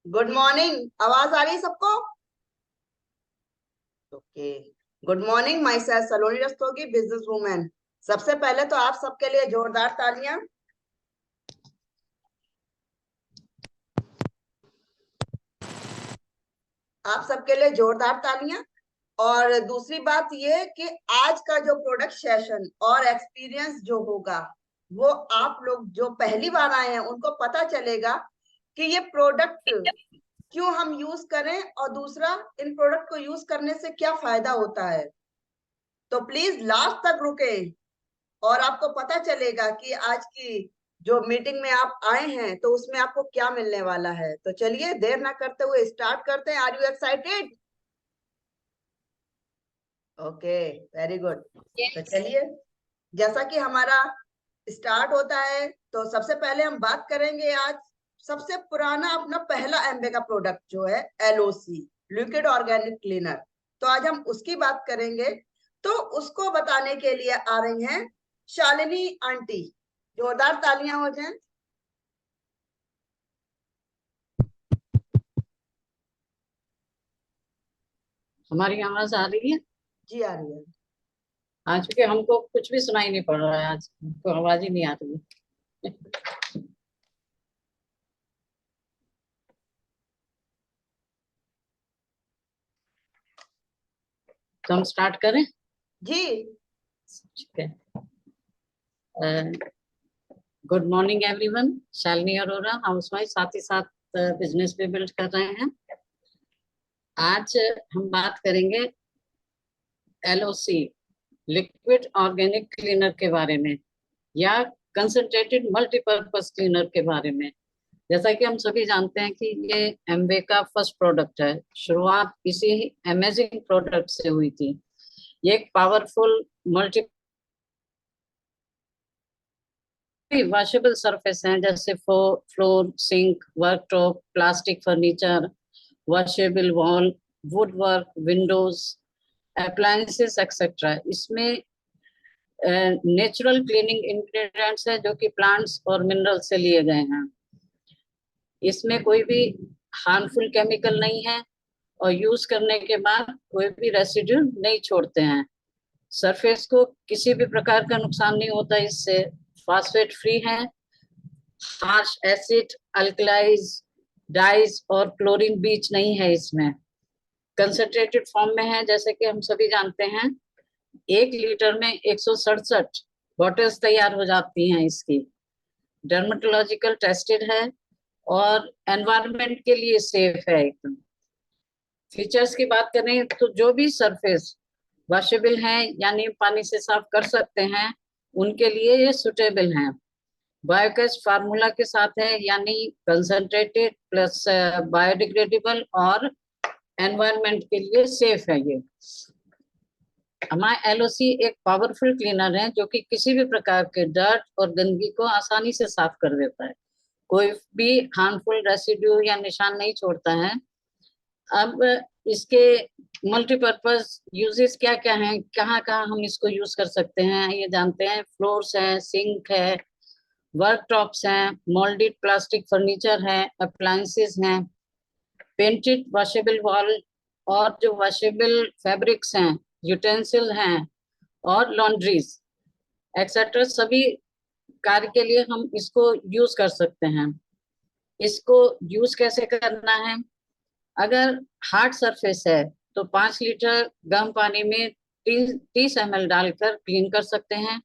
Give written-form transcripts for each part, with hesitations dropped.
Good morning. आवाज आ रही है सबको? Okay. Good morning, my self Saloni Rastogi, business women. सबसे पहले तो आप सबके लिए जोरदार तालियां। आप सबके लिए जोरदार तालियां। और दूसरी बात ये कि आज का जो प्रोडक्ट सेशन और एक्सपीरियंस जो होगा, वो आप लोग जो पहली बार आए हैं उनको पता चलेगा कि ये प्रोडक्ट क्यों हम यूज करें, और दूसरा इन प्रोडक्ट को यूज करने से क्या फायदा होता है। तो प्लीज लास्ट तक रुके और आपको पता चलेगा कि आज की जो मीटिंग में आप आए हैं तो उसमें आपको क्या मिलने वाला है। तो चलिए देर ना करते हुए स्टार्ट करते हैं। Are you excited? Okay, very good. तो चलिए, जैसा कि हमारा स्टार्ट होता है तो सबसे पहले हम बात करेंगे आज सबसे पुराना अपना पहला एमबे का प्रोडक्ट जो है एलओसी, लिक्विड ऑर्गेनिक क्लीनर। तो आज हम उसकी बात करेंगे। तो उसको बताने के लिए आ रही हैं शालिनी आंटी। जोरदार तालियां हो जाएं। हमारी आवाज आ रही है? जी आ रही है। आज के हमको कुछ भी सुनाई नहीं पड़ रहा है, आज हमको आवाज ही नहीं आ रही है। तो हम स्टार्ट करें? जी ठीक है। Good morning everyone. Shalini Arora, housewife, साथ ही साथ बिजनेस भी बिल्ड कर रहे हैं। आज हम बात करेंगे एलओसी, लिक्विड ऑर्गेनिक क्लीनर के बारे में, या कंसंट्रेटेड मल्टीपर्पज क्लीनर के बारे में। जैसा कि हम सभी जानते हैं कि ये एमवे का फर्स्ट प्रोडक्ट है। शुरुआत इसी अमेजिंग प्रोडक्ट से हुई थी। ये एक पावरफुल मल्टी वॉशेबल सरफेस हैं, जैसे floor, sink, worktop, plastic furniture, washable wall, wood work, windows, appliances etcetera. इसमें नेचुरल क्लीनिंग इंग्रेडिएंट्स है जो कि प्लांट्स और मिनरल से लिए गए हैं। इसमें कोई भी हार्मफुल केमिकल नहीं है और यूज करने के बाद कोई भी रेसिड्यू नहीं छोड़ते हैं। सरफेस को किसी भी प्रकार का नुकसान नहीं होता इससे। फास्फेट फ्री है। हार्श एसिड, अल्कलाइज, डाइज और क्लोरीन बीच नहीं है इसमें। कंसंट्रेटेड फॉर्म में है, जैसे कि हम सभी जानते हैं। 1 लीटर में 167 बॉटल्स तैयार हो जाती हैं इसकी। डर्मेटोलॉजिकल टेस्टेड है और एनवायरनमेंट के लिए सेफ है एकदम। फीचर्स की बात करें तो जो भी सरफेस वॉशेबल है यानी पानी से साफ कर सकते हैं, उनके लिए ये सुटेबल है। बायोगैस फार्मूला के साथ है, यानी कंसंट्रेटेड प्लस बायोडिग्रेडेबल और एनवायरनमेंट के लिए सेफ है ये। हमारा एलओसी एक पावरफुल क्लीनर है जो कि किसी भी प्रकार के डर्ट और गंदगी को आसानी से साफ कर देता है। कोई भी हार्मफुल रेसिड्यू या निशान नहीं छोड़ता है। अब इसके मल्टीपर्पज यूजेस क्या क्या हैं, कहाँ कहाँ हम इसको यूज कर सकते हैं, ये जानते हैं। फ्लोर्स है, सिंक है, वर्कटॉप्स हैं, मोल्डेड प्लास्टिक फर्नीचर है, अप्लायंसेस हैं, पेंटेड वॉशेबल वॉल और जो वॉशेबल फैब्रिक्स हैं, यूटेंसिल हैं, और लॉन्ड्रीज एक्सेट्रा। सभी कार्य के लिए हम इसको यूज कर सकते हैं। इसको यूज कैसे करना है? अगर हार्ड सरफेस है तो 5 लीटर गर्म पानी में 30 ml डालकर क्लीन कर सकते हैं।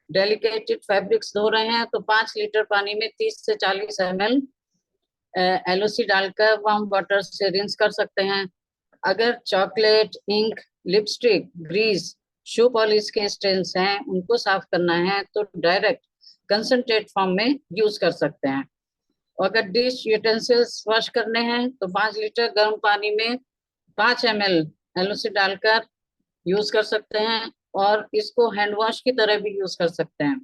डेलिकेटेड फैब्रिक्स धो रहे हैं तो 5 लीटर पानी में 30 से 40 ml एलओसी डालकर वार्म वाटर से रिंस कर सकते हैं। अगर chocolate, ink, lipstick, grease, shoe polish के स्टेन्स हैं, उनको साफ करना है तो डायरेक्ट कंसंट्रेट फॉर्म में यूज कर सकते हैं। और अगर डिश यूटेंसिल्स वॉश करने हैं तो 5 लीटर गर्म पानी में 5 ml एलओसी डालकर यूज कर सकते हैं, और इसको हैंड वॉश की तरह भी यूज कर सकते हैं।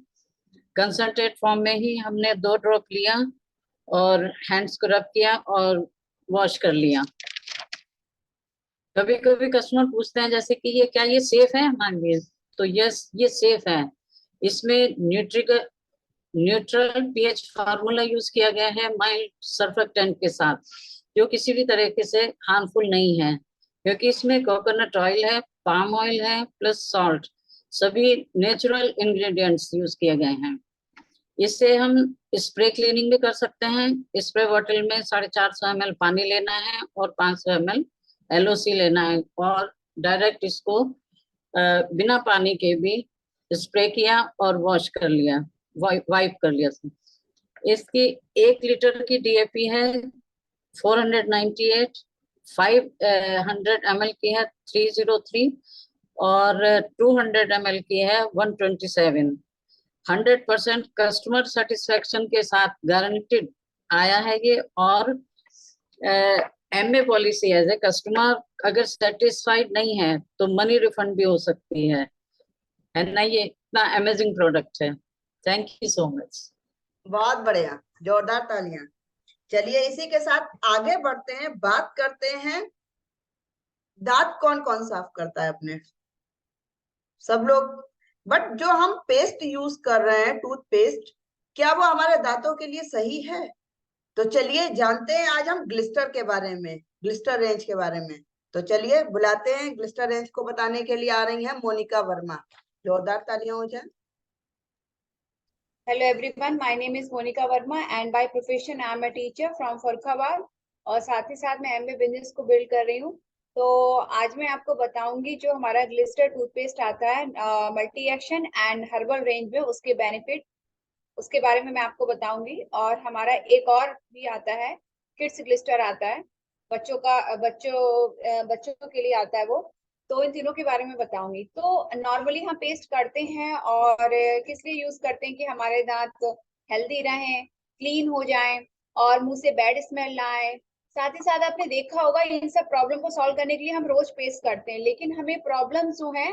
कंसंट्रेट फॉर्म में ही हमने 2 ड्रॉप लिया और हैंड्स को रब किया और वॉश कर लिया। कभी कभी कस्टमर पूछते हैं जैसे कि ये क्या ये सेफ है हमारे लिए? तो यस, ये सेफ है। इसमें न्यूट्रल पीएच फार्मूला यूज किया गया है माइल्ड सर्फेक्टेंट के साथ। जो किसी भी तरीके से हार्मफुल नहीं है, क्योंकि इसमें कोकोनट ऑयल है, पाम ऑयल है, प्लस सॉल्ट, सभी नेचुरल इंग्रेडिएंट्स यूज किए गए हैं। इससे हम स्प्रे क्लीनिंग भी कर सकते हैं। स्प्रे बॉटल में 450 ml पानी लेना है और 500 ml LOC लेना है, और डायरेक्ट इसको बिना पानी के भी स्प्रे किया और वॉश कर लिया, वाइप कर लिया। इसकी 1 लीटर की DAP है 498, 500 ml की है 303, और 200 ml की है 127। 100% कस्टमर सेटिस्फेक्शन के साथ गारंटेड आया है ये। और MA policy as a customer अगर सेटिस्फाइड नहीं है तो मनी रिफंड भी हो सकती है ना। ये इतना अमेजिंग प्रोडक्ट है। Thank you so much. बहुत बढ़िया, जोरदार तालियां। चलिए इसी के साथ आगे बढ़ते हैं, बात करते हैं दांत कौन कौन साफ करता है अपने। सब लोग, बट जो हम पेस्ट यूज कर रहे हैं, टूथपेस्ट, क्या वो हमारे दांतों के लिए सही है? तो चलिए जानते हैं आज हम ग्लिस्टर के बारे में, ग्लिस्टर रेंज के बारे में। तो चलिए बुलाते हैं, ग्लिस्टर रेंज को बताने के लिए आ रही है मोनिका वर्मा। जोरदार तालियां हो जाए। Hello everyone, my name is Monica Verma and by profession I am a teacher from Farrukhabad, और साथ ही साथ मैं MA बिजनेस को बिल्ड कर रही हूँ। तो आज मैं आपको बताऊंगी जो हमारा ग्लिस्टर टूथपेस्ट आता है multi action and herbal range में, उसके बेनिफिट, उसके बारे में मैं आपको बताऊंगी। और हमारा एक और भी आता है, किड्स ग्लिस्टर आता है, बच्चों के लिए आता है वो। तो इन तीनों के बारे में बताऊंगी। तो नॉर्मली हम पेस्ट करते हैं और किस लिए यूज करते हैं कि हमारे दांत हेल्दी रहें, क्लीन हो जाएं और मुंह से बैड स्मेल ना आए। साथ ही साथ आपने देखा होगा इन सब प्रॉब्लम को सॉल्व करने के लिए हम रोज पेस्ट करते हैं, लेकिन हमें प्रॉब्लम जो है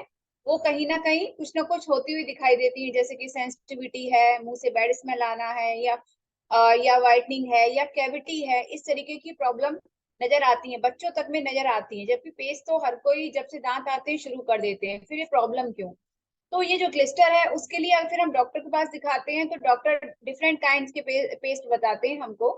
वो कहीं ना कहीं कुछ ना कुछ होती हुई दिखाई देती है, जैसे कि सेंसिटिविटी है, मुंह से बैड स्मेल आना है, या वाइटनिंग है, या कैविटी है। इस तरीके की प्रॉब्लम नजर आती है, बच्चों तक में नजर आती है। जबकि पेस्ट तो हर कोई जब से दांत आते हैं शुरू कर देते हैं, फिर ये प्रॉब्लम क्यों? तो ये जो ग्लिस्टर है उसके लिए अगर फिर हम डॉक्टर के पास दिखाते हैं तो डॉक्टर डिफरेंट काइंड्स के पेस्ट बताते हैं हमको।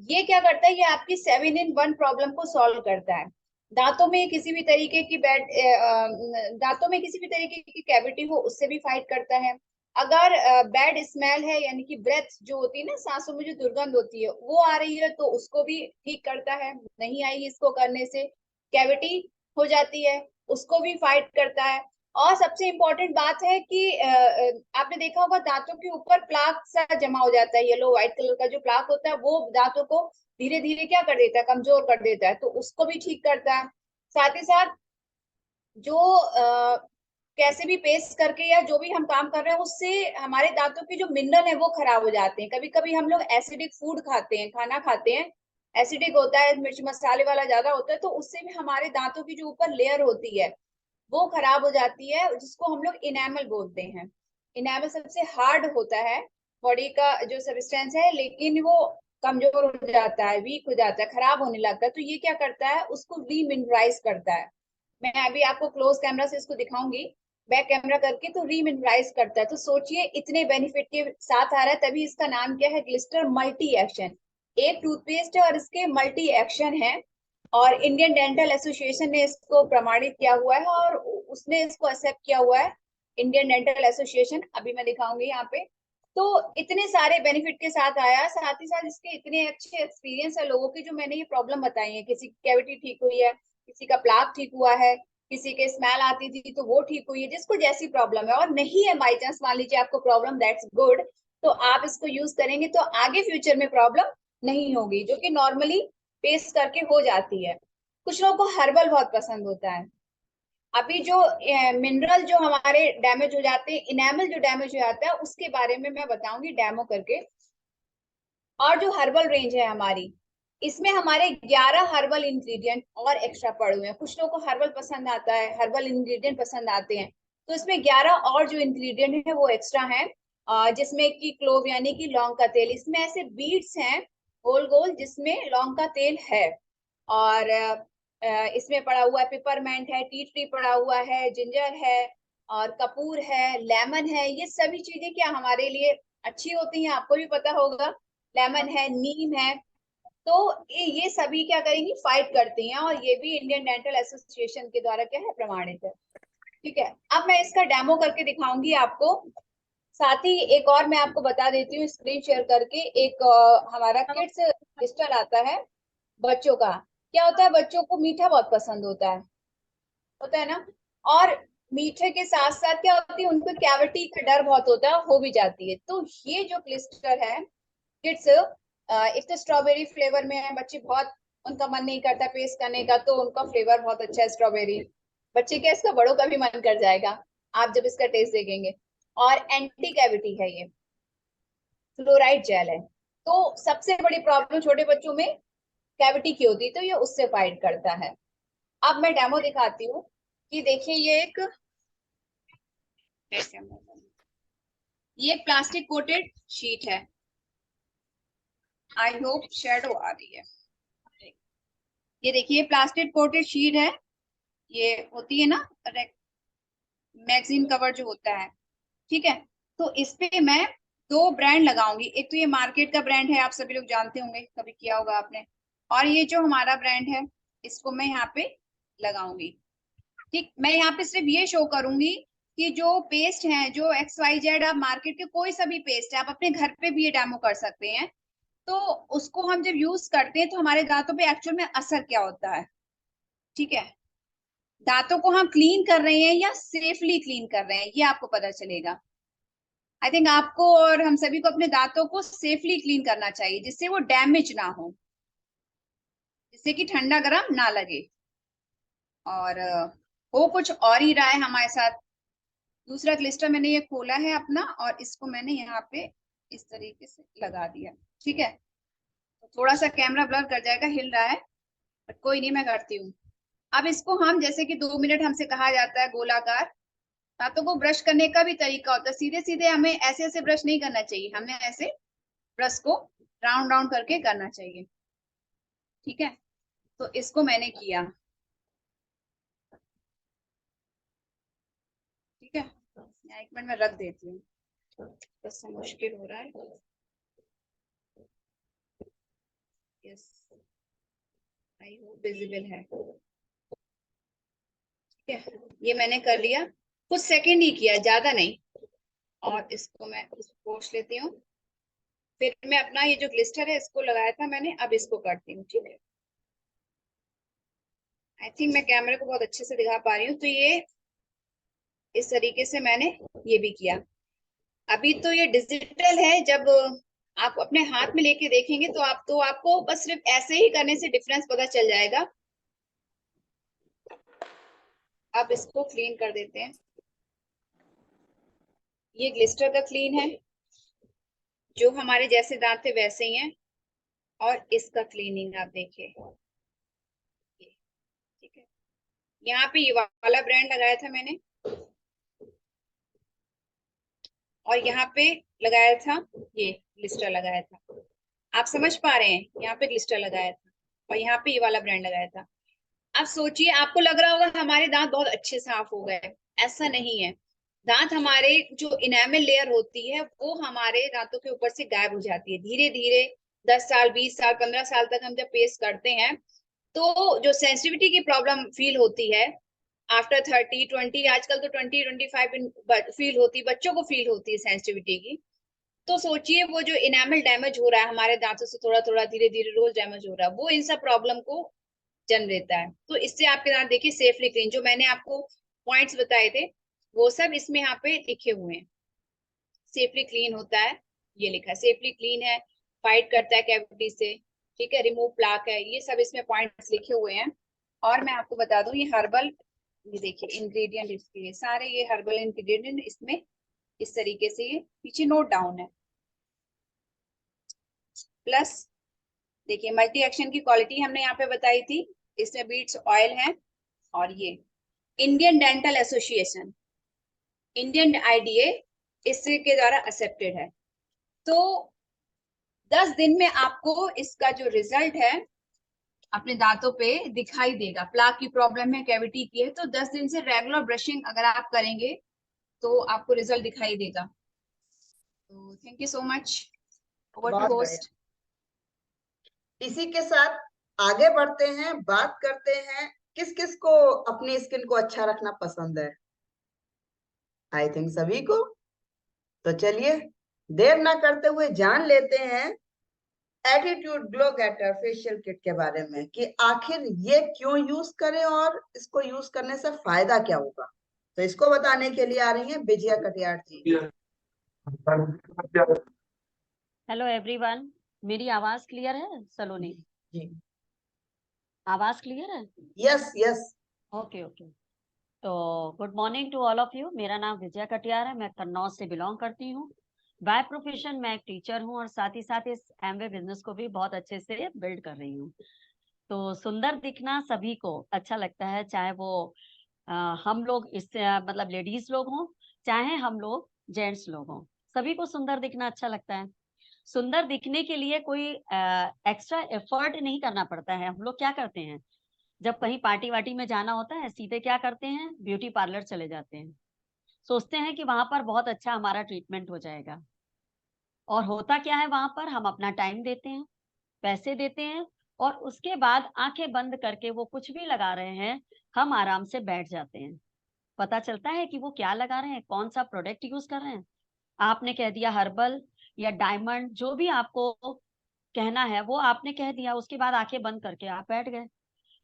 ये क्या करता है, ये आपकी 7-in-1 प्रॉब्लम को सॉल्व करता है। दांतों में किसी भी तरीके की दांतों में किसी भी तरीके की कैविटी हो उससे भी फाइट करता है। अगर बैड स्मेल है, यानी कि ब्रेथ जो होती है ना, सांसों में जो दुर्गंध होती है वो आ रही है, तो उसको भी ठीक करता है, नहीं आएगी इसको करने से। कैविटी हो जाती है, उसको भी फाइट करता है। और सबसे इम्पोर्टेंट बात है कि आपने देखा होगा दांतों के ऊपर प्लाक सा जमा हो जाता है, येलो व्हाइट कलर का जो प्लाक होता है, वो दांतों को धीरे धीरे क्या कर देता है, कमजोर कर देता है, तो उसको भी ठीक करता है। साथ ही साथ जो कैसे भी पेस्ट करके या जो भी हम काम कर रहे हैं उससे हमारे दांतों के जो मिनरल है वो खराब हो जाते हैं। कभी कभी हम लोग एसिडिक फूड खाते हैं, खाना खाते हैं, एसिडिक होता है, मिर्च मसाले वाला ज्यादा होता है, तो उससे भी हमारे दांतों की जो ऊपर लेयर होती है वो खराब हो जाती है, जिसको हम लोग इनेमल बोलते हैं। इनेमल सबसे हार्ड होता है बॉडी का जो सब्सटेंस है, लेकिन वो कमजोर हो जाता है, वीक हो जाता है, खराब होने लगता है। तो ये क्या करता है, उसको रीमिनरलाइज करता है। मैं अभी आपको क्लोज कैमरा से इसको दिखाऊंगी, बैक कैमरा करके, तो रीमिनरलाइज करता है। तो सोचिए इतने बेनिफिट के साथ आ रहा है, तभी इसका नाम क्या है, ग्लिस्टर मल्टी एक्शन। एक टूथपेस्ट है और इसके मल्टी एक्शन है, और इंडियन डेंटल एसोसिएशन ने इसको प्रमाणित किया हुआ है और उसने इसको एक्सेप्ट किया हुआ है, इंडियन डेंटल एसोसिएशन। अभी मैं दिखाऊंगी यहाँ पे। तो इतने सारे बेनिफिट के साथ आया, साथ ही साथ इसके इतने अच्छे एक्सपीरियंस है लोगों की, जो मैंने ये प्रॉब्लम बताई है, किसी की कैविटी ठीक हुई है, किसी का प्लाक ठीक हुआ है, किसी के स्मेल आती थी तो वो ठीक हुई है, जिसको जैसी प्रॉब्लम है। और नहीं है बाई चांस मान लीजिए आपको प्रॉब्लम, दैट्स गुड, तो आप इसको यूज करेंगे तो आगे फ्यूचर में प्रॉब्लम नहीं होगी, जो कि नॉर्मली पेस्ट करके हो जाती है। कुछ लोगों को हर्बल बहुत पसंद होता है। अभी जो मिनरल जो हमारे डैमेज हो जाते हैं, इनेमल जो डैमेज हो जाता है, उसके बारे में मैं बताऊंगी डेमो करके। और जो हर्बल रेंज है हमारी, इसमें हमारे 11 हर्बल इंग्रेडिएंट और एक्स्ट्रा पड़े हुए हैं। कुछ लोगों को हर्बल पसंद आता है, हर्बल इंग्रेडिएंट पसंद आते हैं, तो इसमें 11 और जो इंग्रेडिएंट है वो एक्स्ट्रा है, जिसमें कि क्लोव यानी कि लौंग का तेल, इसमें ऐसे बीड्स हैं गोल गोल जिसमें लौंग का तेल है। और इसमें पड़ा हुआ है पिपरमेंट है, टी ट्री पड़ा हुआ है, जिंजर है, और कपूर है, लेमन है। ये सभी चीजें क्या हमारे लिए अच्छी होती हैं, आपको भी पता होगा। लेमन है, नीम है, तो ये सभी क्या करेंगी, फाइट करती हैं, और ये भी इंडियन डेंटल एसोसिएशन के द्वारा क्या है, प्रमाणित है। ठीक है, अब मैं इसका डेमो करके दिखाऊंगी आपको। साथ ही एक और मैं आपको बता देती हूँ स्क्रीन शेयर करके, एक हमारा किड्स क्रिस्टल आता है बच्चों का। क्या होता है, बच्चों को मीठा बहुत पसंद होता है ना, और मीठे के साथ साथ क्या होती है, उनको कैविटी का डर बहुत होता है, हो भी जाती है। तो ये जो क्लिस्टर है किड्स, एक तो स्ट्रॉबेरी फ्लेवर में है, बच्चे बहुत, उनका मन नहीं करता पेस्ट करने का, तो उनका फ्लेवर बहुत अच्छा है स्ट्रॉबेरी। बच्चे क्या, इसका बड़ों का भी मन कर जाएगा आप जब इसका टेस्ट देखेंगे। और एंटी कैविटी है ये, फ्लोराइड जेल है। तो सबसे बड़ी प्रॉब्लम छोटे बच्चों में कैविटी की होती है, तो ये उससे फाइट करता है। अब मैं डेमो दिखाती हूँ कि देखिए, ये एक प्लास्टिक कोटेड शीट है। आई होप शेडो आ रही है। ये देखिए प्लास्टिक कोटेड शीट है, ये होती है ना मैगजीन कवर जो होता है। ठीक है, तो इस पे मैं दो ब्रांड लगाऊंगी। एक तो ये मार्केट का ब्रांड है, आप सभी लोग जानते होंगे, कभी किया होगा आपने। और ये जो हमारा ब्रांड है, इसको मैं यहाँ पे लगाऊंगी। ठीक, मैं यहाँ पे सिर्फ ये शो करूंगी कि जो पेस्ट है, जो XYZ, आप मार्केट के कोई सा भी पेस्ट है, आप अपने घर पे भी ये डेमो कर सकते हैं। तो उसको हम जब यूज करते हैं तो हमारे दांतों पे एक्चुअल में असर क्या होता है। ठीक है, दांतों को हम क्लीन कर रहे हैं या सेफली क्लीन कर रहे हैं, ये आपको पता चलेगा। आई थिंक आपको और हम सभी को अपने दांतों को सेफली क्लीन करना चाहिए, जिससे वो डैमेज ना हो, जिससे कि ठंडा गर्म ना लगे। और हो कुछ और ही रहा है हमारे साथ। दूसरा क्लिस्टर मैंने ये खोला है अपना, और इसको मैंने यहाँ पे इस तरीके से लगा दिया। ठीक है, तो थोड़ा सा कैमरा ब्लर कर जाएगा, हिल रहा है, बट कोई नहीं, मैं करती हूँ। अब इसको हम, जैसे कि 2 मिनट हमसे कहा जाता है गोलाकार, दांतों को ब्रश करने का भी तरीका होता है। सीधे सीधे हमें ऐसे ऐसे ब्रश नहीं करना चाहिए, हमें ऐसे ब्रश को राउंड राउंड करके करना चाहिए। ठीक है, तो इसको मैंने किया। ठीक है, यहाँ 1 मिनट में रख देती हूँ, बस मुश्किल हो रहा है। यस, आई होप विजिबल है। ठीक है, ये मैंने कर लिया, कुछ सेकंड ही किया, ज्यादा नहीं। और इसको मैं पोंछ लेती हूँ। फिर मैं अपना ये जो ग्लिस्टर है इसको लगाया था मैंने, अब इसको करती हूँ। ठीक है, आई थिंक मैं कैमरे को बहुत अच्छे से दिखा पा रही हूँ। तो ये इस तरीके से मैंने ये भी किया। अभी तो ये डिजिटल है, जब आप अपने हाथ में लेके देखेंगे तो आपको बस सिर्फ ऐसे ही करने से डिफरेंस पता चल जाएगा। अब इसको क्लीन कर देते हैं। ये ग्लिस्टर का क्लीन है, जो हमारे जैसे दांत थे वैसे ही हैं। और इसका क्लीनिंग आप देखिए, ठीक है। यहाँ पे ये वाला ब्रांड लगाया था मैंने, और यहाँ पे लगाया था, ये ग्लिस्टर लगाया था। आप समझ पा रहे हैं, यहाँ पे ग्लिस्टर लगाया था और यहाँ पे ये वाला ब्रांड लगाया था। अब सोचिए, आपको लग रहा होगा हमारे दांत बहुत अच्छे साफ हो गए, ऐसा नहीं है। दांत, हमारे जो इनेमल लेयर होती है वो हमारे दांतों के ऊपर से गायब हो जाती है धीरे धीरे। 10 साल, 20 साल, 15 साल तक हम जब पेस्ट करते हैं, तो जो सेंसिटिविटी की प्रॉब्लम फील होती है आफ्टर 30, 20, आजकल तो 20, 25 फील होती है, बच्चों को फील होती है सेंसिटिविटी की। तो सोचिए, वो जो इनेमल डैमेज हो रहा है हमारे दांतों से, थोड़ा थोड़ा धीरे धीरे रोज डैमेज हो रहा है, वो इन सब प्रॉब्लम को जन्म देता है। तो इससे आपके दांत देखिए सेफली क्लीन, जो मैंने आपको पॉइंट्स बताए थे वो सब इसमें यहाँ पे लिखे हुए हैं। सेफली क्लीन होता है, ये लिखा है सेफली क्लीन है, फाइट करता है कैविटी से, ठीक है, रिमूव प्लाक है, ये सब इसमें पॉइंट्स लिखे हुए हैं। और मैं आपको बता दूं, ये हर्बल, ये देखिए इंग्रेडिएंट इसके सारे, ये हर्बल इंग्रेडिएंट इसमें इस तरीके से ये पीछे नोट डाउन है। प्लस देखिए, मल्टी एक्शन की क्वालिटी हमने यहाँ पे बताई थी, इसमें बीट्स ऑयल है। और ये Indian dental association, Indian IDA, इसके द्वारा एक्सेप्टेड है। तो 10 दिन में आपको इसका जो रिजल्ट है अपने दांतों पे दिखाई देगा। प्लाक की प्रॉब्लम है, कैविटी की है, तो 10 दिन से रेगुलर ब्रशिंग अगर आप करेंगे तो आपको रिजल्ट दिखाई देगा। तो thank you so much. Over to बहुत बढ़िया। होस्ट। इसी के साथ आगे बढ़ते हैं, बात करते हैं किस किस को अपनी स्किन को अच्छा रखना पसंद है। आई थिंक सभी को। तो चलिए देर ना करते हुए जान लेते हैं Attitude Glow Getter facial kit के बारे में कि आखिर ये क्यों यूज करें और इसको यूज करने से फायदा क्या होगा। तो इसको बताने के लिए आ रही हैं विजया कटियार जी। हेलो एवरीवन, मेरी आवाज क्लियर है सलोनी? जी आवाज क्लियर है? Yes yes. Okay okay. तो good morning to all of you. मेरा नाम विजया कटियार है, मैं कन्नौज से बिलोंग करती हूँ। बाय प्रोफेशन मैं एक टीचर हूँ और साथ ही साथ इस एमवे बिजनेस को भी बहुत अच्छे से बिल्ड कर रही हूँ। तो सुंदर दिखना सभी को अच्छा लगता है, चाहे वो हम लोग इससे मतलब लेडीज लोग हों, चाहे हम लोग जेंट्स लोग हों, सभी को सुंदर दिखना अच्छा लगता है। सुंदर दिखने के लिए कोई एक्स्ट्रा एफर्ट नहीं करना पड़ता है। हम लोग क्या करते हैं, जब कहीं पार्टी वार्टी में जाना होता है, सीधे क्या करते हैं, ब्यूटी पार्लर चले जाते हैं। सोचते हैं कि वहां पर बहुत अच्छा हमारा ट्रीटमेंट हो जाएगा, और होता क्या है, वहां पर हम अपना टाइम देते हैं, पैसे देते हैं, और उसके बाद आंखें बंद करके वो कुछ भी लगा रहे हैं, हम आराम से बैठ जाते हैं। पता चलता है कि वो क्या लगा रहे हैं, कौन सा प्रोडक्ट यूज कर रहे हैं। आपने कह दिया हर्बल या डायमंड, जो भी आपको कहना है वो आपने कह दिया, उसके बाद आंखें बंद करके आप बैठ गए।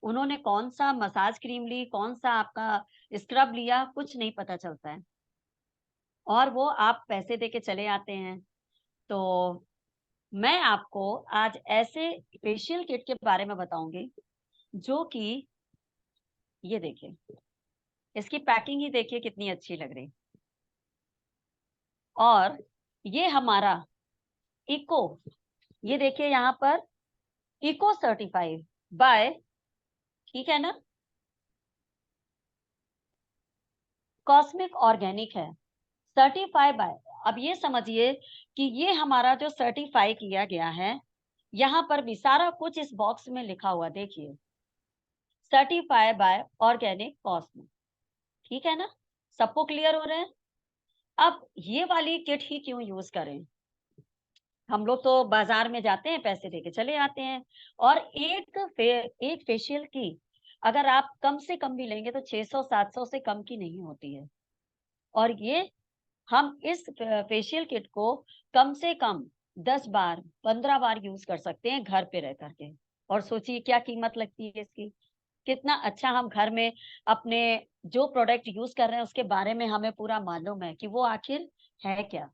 उन्होंने कौन सा मसाज क्रीम ली, कौन सा आपका स्क्रब लिया, कुछ नहीं पता चलता है, और वो आप पैसे दे के चले आते हैं। तो मैं आपको आज ऐसे फेशियल किट के बारे में बताऊंगी जो कि, ये देखिए, इसकी पैकिंग ही देखिए कितनी अच्छी लग रही। और ये हमारा इको, ये देखिए यहाँ पर इको सर्टिफाइड बाय, ठीक है ना, कॉस्मिक ऑर्गेनिक है, सर्टिफाई बाय। अब ये समझिए कि ये हमारा जो सर्टिफाई किया गया है, यहाँ पर भी सारा कुछ इस बॉक्स में लिखा हुआ, देखिए, सर्टिफाई बाय ऑर्गेनिक कॉस्मिक, ठीक है ना, सबको क्लियर हो रहे हैं? अब ये वाली किट ही क्यों यूज करें? हम लोग तो बाजार में जाते हैं, पैसे देके चले आते हैं, और एक फेशियल की अगर आप कम से कम भी लेंगे तो 600-700 से कम की नहीं होती है। और ये हम इस फेशियल किट को कम से कम 10 बार 15 बार यूज कर सकते हैं घर पे रह करके। और सोचिए क्या कीमत लगती है इसकी, कितना अच्छा हम घर में अपने जो प्रोडक्ट यूज कर रहे हैं उसके बारे में हमें पूरा मालूम है कि वो आखिर है क्या,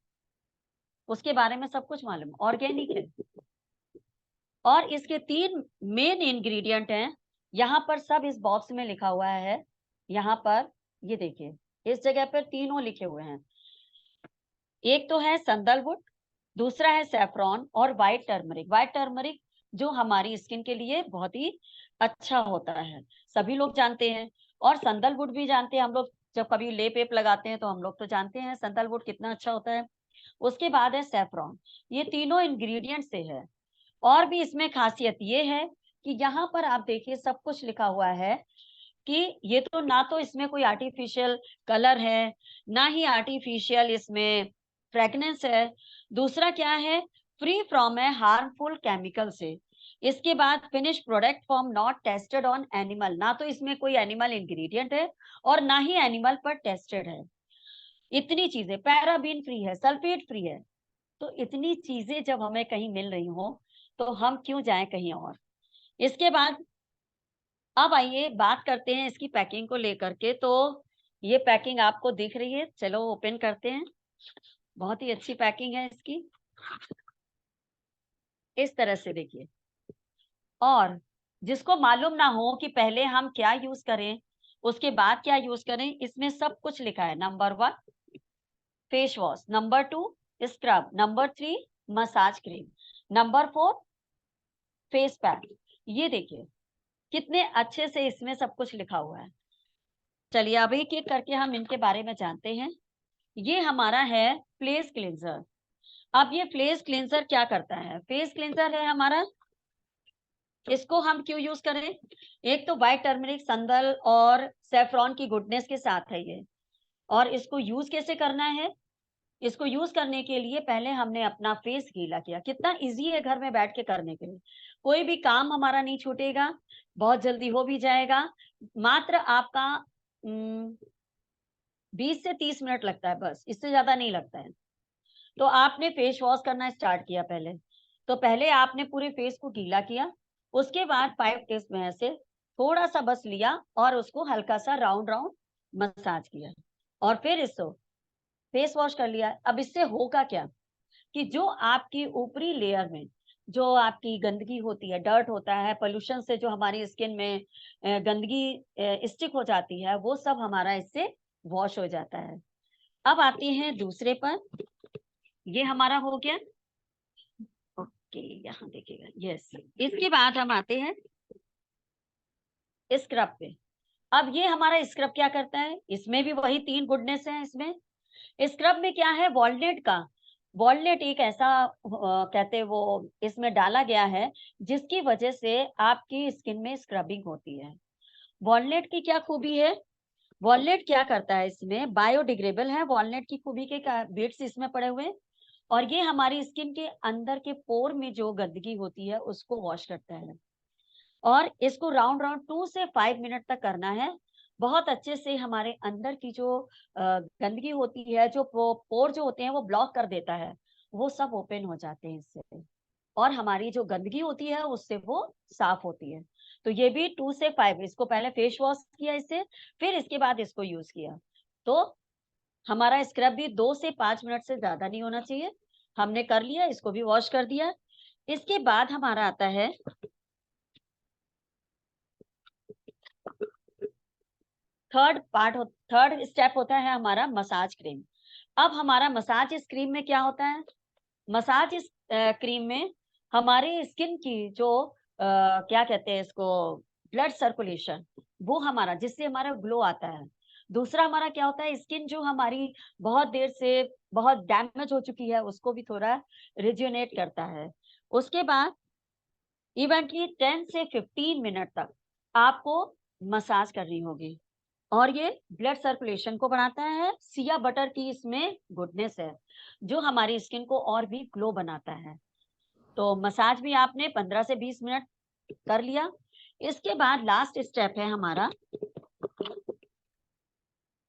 उसके बारे में सब कुछ मालूम, ऑर्गेनिक है। और इसके 3 मेन इंग्रेडिएंट हैं, यहाँ पर सब इस बॉक्स में लिखा हुआ है। यहाँ पर ये देखिए, इस जगह पर तीनों लिखे हुए हैं। एक तो है सैंडलवुड, दूसरा है सैफरॉन, और व्हाइट टर्मरिक। व्हाइट टर्मरिक जो हमारी स्किन के लिए बहुत ही अच्छा होता है, सभी लोग जानते हैं। और सैंडलवुड भी जानते हैं हम लोग, जब कभी लेप वेप लगाते हैं तो हम लोग तो जानते हैं सैंडलवुड कितना अच्छा होता है। उसके बाद है सैफरॉन, ये तीनों इंग्रेडिएंट से है। और भी इसमें खासियत ये है कि यहाँ पर आप देखिए सब कुछ लिखा हुआ है कि ये तो ना तो इसमें कोई आर्टिफिशियल कलर है, ना ही आर्टिफिशियल इसमें फ्रेगनेंस है। दूसरा क्या है, फ्री फ्रॉम है हार्मफुल केमिकल से। इसके बाद finish product form not tested on animal, ना तो इसमें कोई एनिमल इंग्रेडिएंट है और ना ही एनिमल पर टेस्टेड है। इतनी चीजें, पैराबीन फ्री है, सल्फेट फ्री है। तो इतनी चीजें जब हमें कहीं मिल रही हो तो हम क्यों जाएं कहीं और। इसके बाद अब आइए बात करते हैं इसकी पैकिंग को लेकर के। तो ये पैकिंग आपको दिख रही है, चलो ओपन करते हैं। बहुत ही अच्छी पैकिंग है इसकी, इस तरह से देखिए। और जिसको मालूम ना हो कि पहले हम क्या यूज करें उसके बाद क्या यूज करें, इसमें सब कुछ लिखा है। Number 1 face wash, number 2 scrub, number 3 massage cream, number 4 face pack. ये देखिए कितने अच्छे से इसमें सब कुछ लिखा हुआ है। चलिए अब एक एक करके हम इनके बारे में जानते हैं। ये हमारा है फेस क्लींजर। अब ये फेस क्लींजर क्या करता है, फेस क्लींजर है हमारा, इसको हम क्यों यूज करें? एक तो व्हाइट टर्मरिक, संदल और सैफरॉन की गुडनेस के साथ है ये। और इसको यूज कैसे करना है, इसको यूज करने के लिए पहले हमने अपना फेस गीला किया। कितना इजी है घर में बैठ के करने के लिए, कोई भी काम हमारा नहीं छूटेगा, बहुत जल्दी हो भी जाएगा। मात्र आपका 20 से 30 मिनट लगता है, बस इससे ज्यादा नहीं लगता है। तो आपने फेस वॉश करना स्टार्ट किया पहले, तो पहले आपने पूरे फेस को गीला किया, उसके बाद 5 टिप्स में से थोड़ा सा बस लिया और उसको हल्का सा राउंड राउंड मसाज किया और फिर इसको फेस वॉश कर लिया। अब इससे होगा क्या कि जो आपकी ऊपरी लेयर में जो आपकी गंदगी होती है, डर्ट होता है, पोल्यूशन से जो हमारी स्किन में गंदगी स्टिक हो जाती है, वो सब हमारा इससे वॉश हो जाता है। अब आते हैं दूसरे पर, ये हमारा हो गया। ओके, यहाँ देखिएगा, यस। इसके बाद हम आते हैं स्क्रब पे। अब ये हमारा स्क्रब क्या करता है, इसमें भी वही 3 गुडनेस है। इसमें स्क्रब में क्या है, वॉलनट का, वॉलनट एक ऐसा कहते हैं वो इसमें डाला गया है जिसकी वजह से आपकी स्किन में स्क्रबिंग होती है। वॉलनट की क्या खूबी है, वॉलनट क्या करता है, इसमें बायोडिग्रेडेबल है। वॉलनट की खूबी के बिट्स इसमें पड़े हुए हैं और ये हमारी स्किन के अंदर के पोर में जो गंदगी होती है उसको वॉश करता है। और इसको राउंड राउंड 2 से 5 मिनट तक करना है। बहुत अच्छे से हमारे अंदर की जो गंदगी होती है, जो पोर जो होते हैं वो ब्लॉक कर देता है, वो सब ओपन हो जाते हैं इससे, और हमारी जो गंदगी होती है उससे वो साफ होती है। तो ये भी 2 से 5, इसको पहले फेस वॉश किया इससे, फिर इसके बाद इसको यूज किया। तो हमारा स्क्रब भी 2 से 5 मिनट से ज्यादा नहीं होना चाहिए। हमने कर लिया, इसको भी वॉश कर दिया। इसके बाद हमारा आता है थर्ड स्टेप होता है हमारा मसाज क्रीम। अब हमारा मसाज क्रीम में क्या होता है, मसाज क्रीम में हमारी स्किन की जो क्या कहते हैं इसको, ब्लड सर्कुलेशन, वो हमारा, जिससे हमारा ग्लो आता है। दूसरा हमारा क्या होता है, स्किन जो हमारी बहुत देर से बहुत डैमेज हो चुकी है उसको भी थोड़ा रिज्यूनेट करता है। उसके बाद इवेंटली 10 से 15 मिनट तक आपको मसाज करनी होगी और ये ब्लड सर्कुलेशन को बढ़ाता है। सिया बटर की इसमें गुडनेस है जो हमारी स्किन को और भी ग्लो बनाता है। तो मसाज भी आपने 15 से 20 मिनट कर लिया। इसके बाद लास्ट स्टेप है हमारा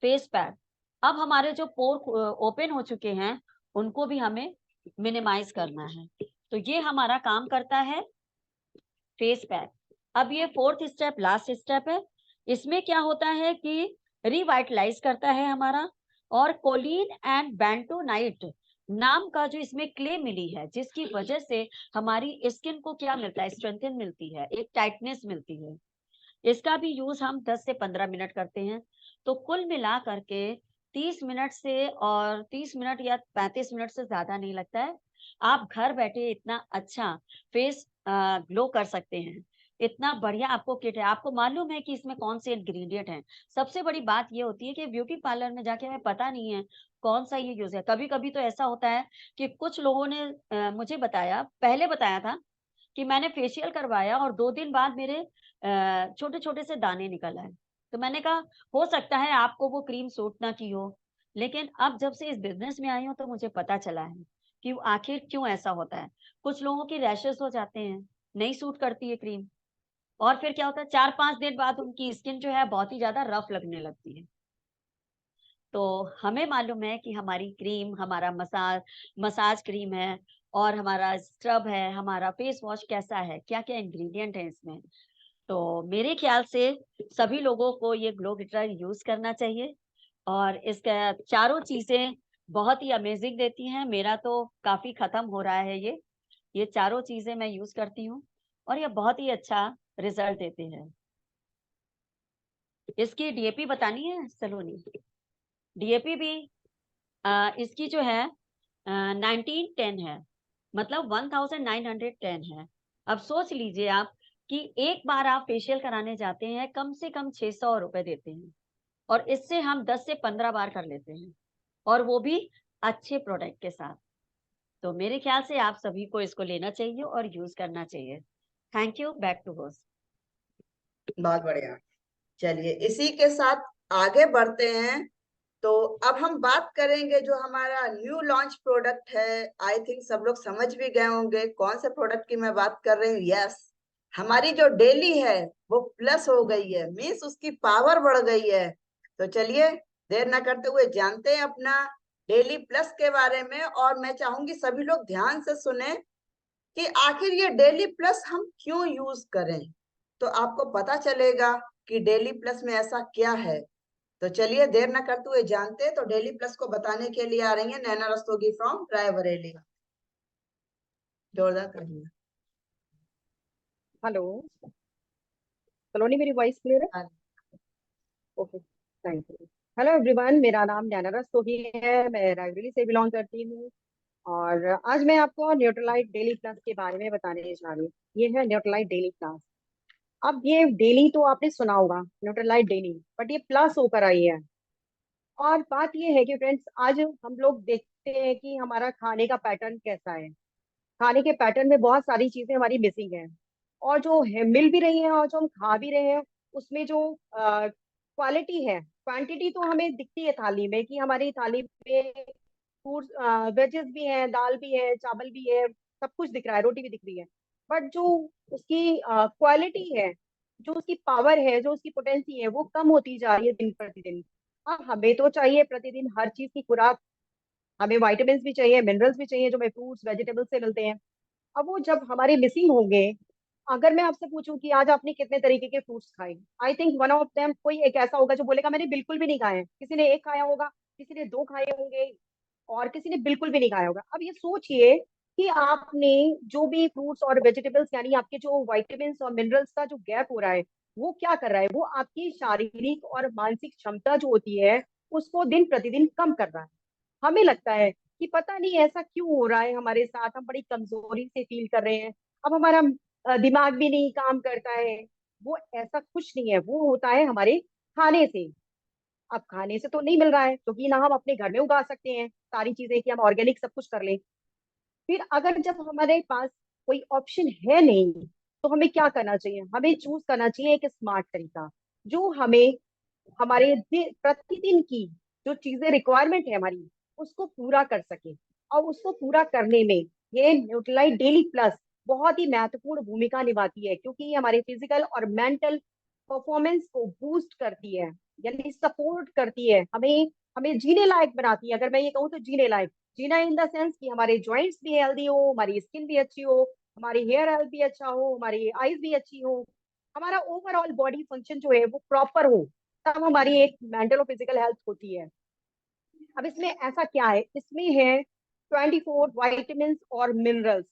फेस पैक। अब हमारे जो पोर ओपन हो चुके हैं उनको भी हमें मिनिमाइज करना है, तो ये हमारा काम करता है फेस पैक। अब ये 4th स्टेप, लास्ट स्टेप है। इसमें क्या होता है कि रिवाइटलाइज करता है हमारा, और कोलिन एंड बेंटोनाइट नाम का जो इसमें क्ले मिली है, जिसकी वजह से हमारी स्किन को क्या मिलता है, स्ट्रेंथन मिलती है, एक टाइटनेस मिलती है। इसका भी यूज हम 10 से 15 मिनट करते हैं। तो कुल मिला करके 30 मिनट से, और 30 मिनट या 35 मिनट से ज्यादा नहीं लगता है। आप घर बैठे इतना अच्छा फेस ग्लो कर सकते हैं। इतना बढ़िया आपको किट है, आपको मालूम है कि इसमें कौन से इंग्रेडिएंट हैं। सबसे बड़ी बात ये होती है कि ब्यूटी पार्लर में जाके हमें पता नहीं है कौन सा ये यूज है। कभी कभी तो ऐसा होता है कि कुछ लोगों ने मुझे बताया, पहले बताया था कि मैंने फेशियल करवाया और 2 दिन बाद मेरे छोटे छोटे से दाने निकल आए। तो मैंने कहा हो सकता है आपको वो क्रीम सूट ना की हो, लेकिन अब जब से इस बिजनेस में आई हूँ तो मुझे पता चला है कि आखिर क्यों ऐसा होता है। कुछ लोगों की रैशेस हो जाते हैं, नहीं सूट करती है क्रीम, और फिर क्या होता है 4-5 दिन बाद उनकी स्किन जो है बहुत ही ज्यादा रफ लगने लगती है। तो हमें मालूम है कि हमारी क्रीम, हमारा मसाज क्रीम है, और हमारा स्क्रब है, हमारा फेस वॉश कैसा है, क्या क्या इंग्रेडिएंट है इसमें। तो मेरे ख्याल से सभी लोगों को ये ग्लो गिटर यूज करना चाहिए, और इसका चारों चीजें बहुत ही अमेजिंग देती हैं। मेरा तो काफी खत्म हो रहा है ये चारों चीजें मैं यूज करती हूँ और ये बहुत ही अच्छा रिजल्ट देते हैं। इसकी डीएपी बतानी है सलोनी? डीएपी भी इसकी जो है 1910 है, मतलब 1910 है। अब सोच लीजिए आप कि एक बार आप फेशियल कराने जाते हैं, कम से कम 600 रुपए देते हैं, और इससे हम 10 से 15 बार कर लेते हैं, और वो भी अच्छे प्रोडक्ट के साथ। तो मेरे ख्याल से आप सभी को इसको लेना चाहिए और यूज करना चाहिए। Thank you, back to host. बहुत बढ़िया। चलिए इसी के साथ आगे बढ़ते हैं तो अब हम बात करेंगे जो हमारा न्यू लॉन्च प्रोडक्ट है। आई थिंक सब लोग समझ भी गए होंगे कौन से प्रोडक्ट की मैं बात कर रही हूँ। यस, हमारी जो डेली है वो प्लस हो गई है, मीन्स उसकी पावर बढ़ गई है। तो चलिए देर ना करते हुए जानते हैं अपना डेली प्लस के बारे में। और मैं चाहूंगी सभी लोग ध्यान से सुने कि आखिर ये डेली प्लस हम क्यों यूज करें, तो आपको पता चलेगा कि डेली प्लस में ऐसा क्या है। तो चलिए देर न करते हुए जानते हैं। तो डेली प्लस को बताने के लिए आ रही है नैना रस्तोगी फ्रॉम रायबरेली। जोरदार करिए। हेलो सलोनी, मेरी वॉइस क्लियर है? हाँ। Okay, thank you. Hello everyone, मेरा नाम नैना रस्तोगी है, मैं रायबरेली से बिलोंग करती हूँ। और आज मैं आपको न्यूट्रलाइट डेली प्लस के बारे में बताने जा रही हूँ। ये है न्यूट्रलाइट डेली प्लस। अब ये डेली तो आपने सुना होगा, न्यूट्रलाइट डेली, बट ये प्लस होकर आई है। और बात ये है कि फ्रेंड्स, आज हम लोग देखते हैं कि हमारा खाने का पैटर्न कैसा है। खाने के पैटर्न में बहुत सारी चीजें हमारी मिसिंग है, और जो है मिल भी रही है और जो हम खा भी रहे हैं, उसमें जो क्वालिटी है, क्वांटिटी तो हमें दिखती है थाली में, कि हमारी थाली में फ्रूट्स, वेजेस भी हैं, दाल भी है, चावल भी है, सब कुछ दिख रहा है, रोटी भी दिख रही है। बट जो उसकी क्वालिटी है, जो उसकी पावर है, जो उसकी पोटेंसी है, वो कम होती जा रही है दिन प्रतिदिन। हाँ, हमें तो चाहिए प्रतिदिन हर चीज की खुराक, हमें वाइटामिन भी चाहिए, मिनरल्स भी चाहिए, जो हमें फ्रूट्स वेजिटेबल्स से मिलते हैं। अब वो जब हमारे मिसिंग होंगे, अगर मैं आपसे पूछूं कि आज आपने कितने तरीके के फ्रूट्स खाए, I think one of them कोई एक ऐसा होगा जो बोलेगा मैंने बिल्कुल भी नहीं खाए हैं। किसी ने एक खाया होगा, किसी ने दो खाए होंगे, और किसी ने बिल्कुल भी नहीं खाया होगा। अब ये सोचिए कि आपने जो भी फ्रूट्स और वेजिटेबल्स, यानी आपके जो वाइटामिन और मिनरल्स का जो गैप हो रहा है, वो क्या कर रहा है, वो आपकी शारीरिक और मानसिक क्षमता जो होती है, उसको दिन प्रतिदिन कम कर रहा है। हमें लगता है कि पता नहीं ऐसा क्यों हो रहा है हमारे साथ, हम बड़ी कमजोरी से फील कर रहे हैं। अब हमारा दिमाग भी नहीं काम करता है। वो ऐसा कुछ नहीं है, वो होता है हमारे खाने से। अब खाने से तो नहीं मिल रहा है, क्योंकि ना हम अपने घर में उगा सकते हैं सारी चीजें कि हम ऑर्गेनिक सब कुछ कर लें। फिर अगर जब हमारे पास कोई ऑप्शन है नहीं, तो हमें क्या करना चाहिए? हमें चूज करना चाहिए एक स्मार्ट तरीका, जो हमें हमारे प्रतिदिन की जो चीजें रिक्वायरमेंट है हमारी, उसको पूरा कर सके। और उसको पूरा करने में ये न्यूट्रलाइट डेली प्लस बहुत ही महत्वपूर्ण भूमिका निभाती है, क्योंकि ये हमारे फिजिकल और मेंटल परफॉर्मेंस को बूस्ट करती है, यानी सपोर्ट करती है, हमें हमें जीने लायक बनाती है। अगर मैं ये कहूँ तो जीने लायक, जीना इन द सेंस कि हमारे जॉइंट्स भी हेल्दी हो, हमारी स्किन भी अच्छी हो, हमारी हेयर हेल्थ भी अच्छा हो, हमारी आईज भी अच्छी हो, हमारा ओवरऑल बॉडी फंक्शन जो है वो प्रॉपर हो, तब हमारी एक मेंटल और फिजिकल हेल्थ होती है। अब इसमें ऐसा क्या है, इसमें है 24 वाइटामिन और मिनरल्स,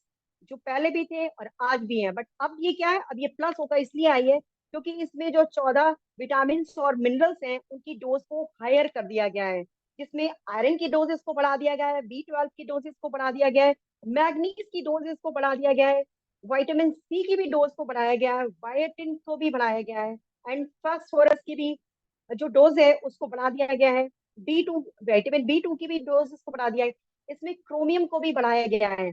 जो पहले भी थे और आज भी हैं। बट अब ये क्या है, अब ये प्लस होकर इसलिए आई है क्योंकि इसमें जो 14 विटामिन और मिनरल्स हैं, उनकी डोज को हायर कर दिया गया है। जिसमें आयरन की डोजेस को बढ़ा दिया गया है, B12 की डोजेस को बढ़ा दिया गया है, मैग्नीज की डोजेस को बढ़ा दिया गया है, विटामिन सी की भी डोज को बढ़ाया गया है, बायोटिन को भी बढ़ाया गया है, एंड फास्फोरस की भी जो डोज है उसको बढ़ा दिया गया है। B2, विटामिन B2 की भी डोज को बढ़ा दिया है। इसमें क्रोमियम को भी बढ़ाया गया है,